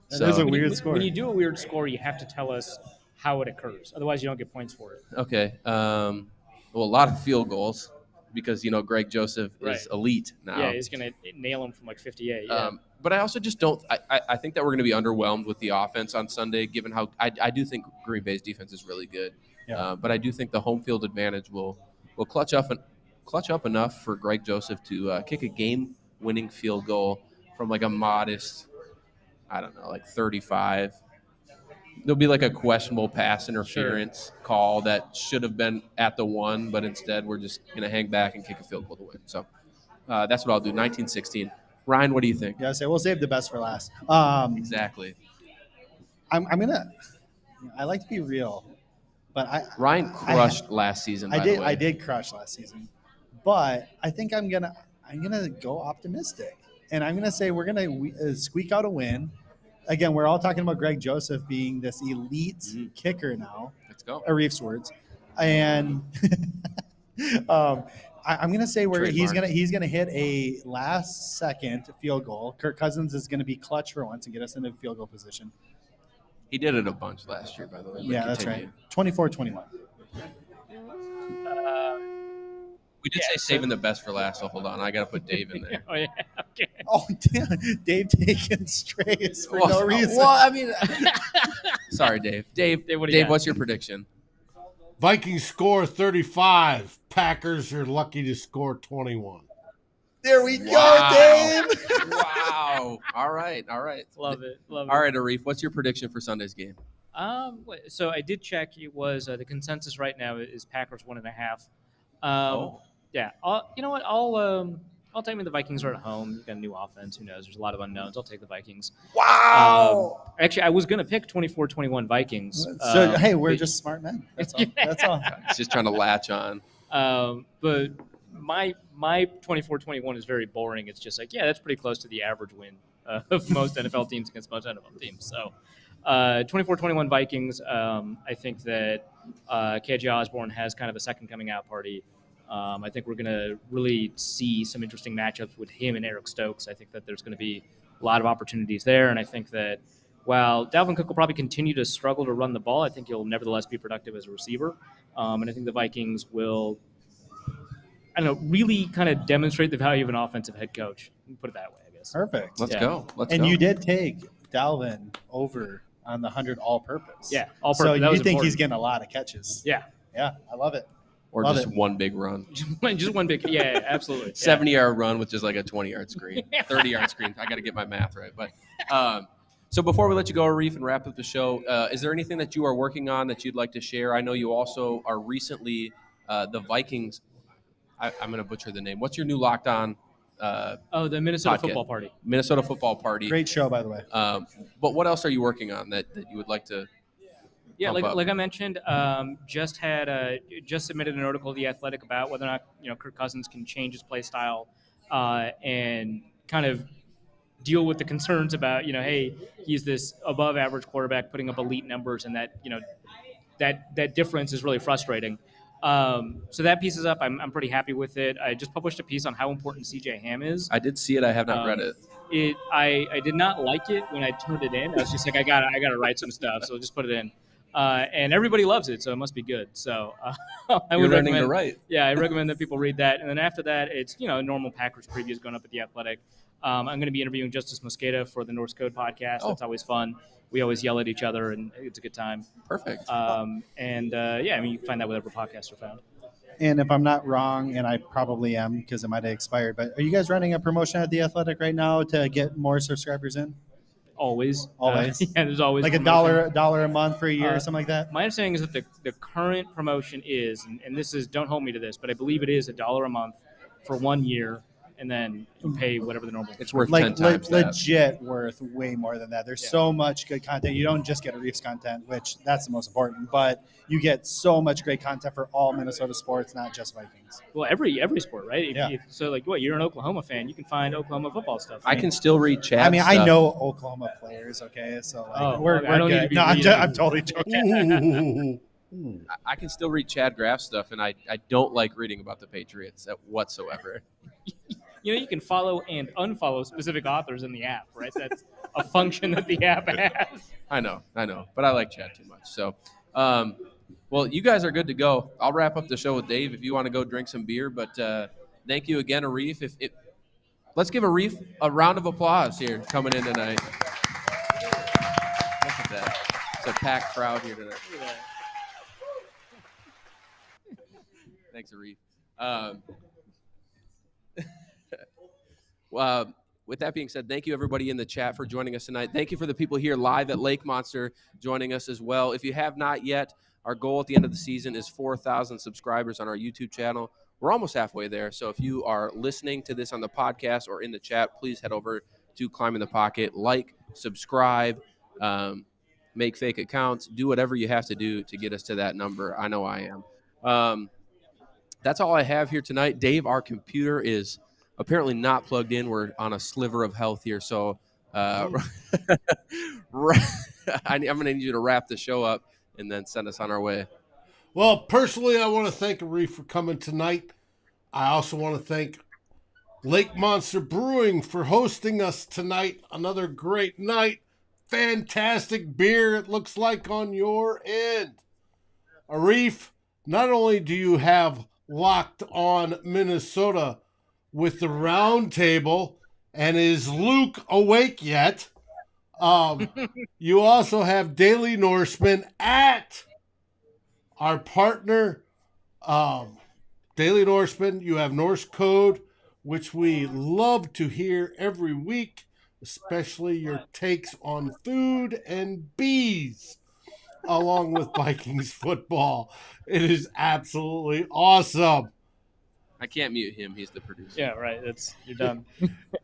That is a weird score. When you do a weird score, you have to tell us how it occurs. Otherwise, you don't get points for it. Okay. Well, a lot of field goals because Greg Joseph is elite now. Yeah, he's gonna nail him from like 58. Yeah. But I also just don't. I think that we're going to be underwhelmed with the offense on Sunday, given how I do think Green Bay's defense is really good. Yeah. But I do think the home field advantage will clutch up enough for Greg Joseph to kick a game-winning field goal from like a modest, I don't know, like 35. There'll be like a questionable pass interference call that should have been at the 1, but instead we're just going to hang back and kick a field goal to win. So that's what I'll do. 1916. Ryan, what do you think? Yeah, we'll save the best for last. Exactly. I'm gonna. I like to be real, but Ryan crushed last season. By the way. I did crush last season, but I think I'm gonna go optimistic, and I'm gonna say we're gonna squeak out a win. Again, we're all talking about Greg Joseph being this elite kicker now. Let's go. Arif's words, and I'm gonna say he's gonna hit a last second field goal. Kirk Cousins is gonna be clutch for once and get us into field goal position. He did it a bunch last year, by the way. Yeah, that's right. 24-21. We did say saving the best for last, so hold on. I got to put Dave in there. Oh yeah. Okay. Oh, damn. Dave taking strays for no reason. Well, I mean, sorry, Dave. Dave, what do you got? what's your prediction? Vikings score 35. Packers are lucky to score 21. There we go, Wow. Dave. Wow. All right. Love it. All right, Arif, what's your prediction for Sunday's game? So I did check. It was the consensus right now is Packers 1.5. Yeah. You know what? I'll take the Vikings are at home. You've got a new offense. Who knows? There's a lot of unknowns. I'll take the Vikings. Wow. Actually, I was going to pick 24-21 Vikings. So, hey, we're just smart men. That's all. That's all. He's just trying to latch on. But my 24-21 is very boring. It's just like, yeah, that's pretty close to the average win of most NFL teams against most NFL teams. So 24-21 Vikings. I think that KJ Osborne has kind of a second coming out party. I think we're going to really see some interesting matchups with him and Eric Stokes. I think that there's going to be a lot of opportunities there. And I think that while Dalvin Cook will probably continue to struggle to run the ball, I think he'll nevertheless be productive as a receiver. And I think the Vikings will, really kind of demonstrate the value of an offensive head coach. Put it that way, I guess. Perfect. Let's go. And you did take Dalvin over on the 100 all-purpose. Yeah, all-purpose. So That you was think important. he's getting a lot of catches. Yeah. Yeah, I love it. Or Love just it. one big run. Just one big, yeah, absolutely. 70-yard run with just like a 20-yard screen, 30-yard screen. I got to get my math right. But so before we let you go, Arif, and wrap up the show, is there anything that you are working on that you'd like to share? I know you also are recently the Vikings. I'm going to butcher the name. What's your new Locked On? The Minnesota podcast? Football Party. Minnesota Football Party. Great show, by the way. But what else are you working on that you would like to Yeah, pump up? like I mentioned, just submitted an article to The Athletic about whether or not Kirk Cousins can change his play style and kind of deal with the concerns about hey, he's this above average quarterback putting up elite numbers, and that that difference is really frustrating. So that piece is up. I'm pretty happy with it. I just published a piece on how important CJ Ham is. I did see it. I have not read it. I did not like it when I turned it in. I was just like, I gotta write some stuff, so just put it in. And everybody loves it, so it must be good. So I would recommend to write. Yeah, I recommend that people read that. And then after that, it's normal Packers previews going up at The Athletic. I'm going to be interviewing Justice Mosqueda for the Norse Code podcast. That's always fun. We always yell at each other, and it's a good time. Perfect. Yeah, I mean, you can find that wherever podcasts are found. And if I'm not wrong, and I probably am because it might have expired, but are you guys running a promotion at The Athletic right now to get more subscribers in? Always. Yeah, there's always like $1 a month for a year or something like that? My understanding is that the current promotion is, and this is, don't hold me to this, but I believe it is $1 a month for 1 year, and then you pay whatever the normal. It's worth 10 times that. Legit worth way more than that. There's so much good content. You don't just get Arif's content, which that's the most important, but you get so much great content for all Minnesota sports, not just Vikings. Well, every sport, right? So you're an Oklahoma fan, you can find Oklahoma football stuff. I can still read chat. I mean, stuff. I know Oklahoma players, okay? So we're good. No, I'm totally joking. I can still read Chad Graff stuff, and I don't like reading about the Patriots whatsoever. You can follow and unfollow specific authors in the app, right? That's a function that the app has. I know, but I like Chad too much. So, well, you guys are good to go. I'll wrap up the show with Dave if you want to go drink some beer. But thank you again, Arif. Let's give Arif a round of applause here coming in tonight. Look at that. It's a packed crowd here tonight. Thanks, Arif. With that being said, thank you everybody in the chat for joining us tonight. Thank you for the people here live at Lake Monster joining us as well. If you have not yet, our goal at the end of the season is 4,000 subscribers on our YouTube channel. We're almost halfway there. So if you are listening to this on the podcast or in the chat, please head over to Climb in the Pocket, like, subscribe, make fake accounts, do whatever you have to do to get us to that number. I know I am. That's all I have here tonight. Dave, our computer is apparently not plugged in. We're on a sliver of health here. So I'm going to need you to wrap the show up and then send us on our way. Well, personally, I want to thank Arif for coming tonight. I also want to thank Lake Monster Brewing for hosting us tonight. Another great night. Fantastic beer, it looks like, on your end. Arif, not only do you have Locked On Minnesota with the round table, and is Luke awake yet? You also have Daily Norseman at our partner, Daily Norseman. You have Norse Code, which we love to hear every week, especially your takes on food and bees, along with Vikings football. It is absolutely awesome. I can't mute him. He's the producer. Yeah, right. You're done.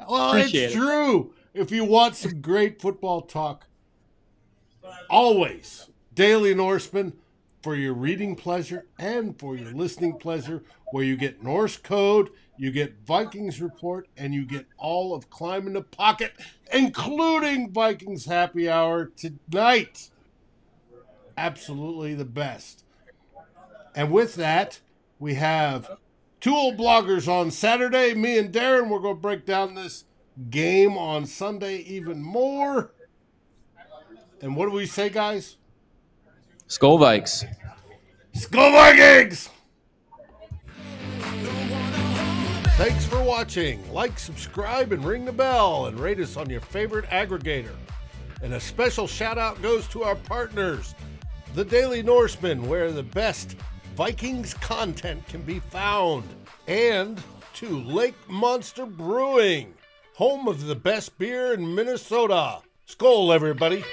Well, it's true. If you want some great football talk, always Daily Norseman for your reading pleasure and for your listening pleasure, where you get Norse Code, you get Vikings Report, and you get all of Climb in the Pocket, including Vikings Happy Hour tonight. Absolutely the best. And with that, we have two old bloggers on Saturday. Me and Darren, we're going to break down this game on Sunday even more. And what do we say, guys? Skol Vikes. Skol Vikings! Thanks for watching. Like, subscribe, and ring the bell, and rate us on your favorite aggregator. And a special shout out goes to our partners, the Daily Norseman, where the best Vikings content can be found, and to Lake Monster Brewing, home of the best beer in Minnesota. Skol, everybody.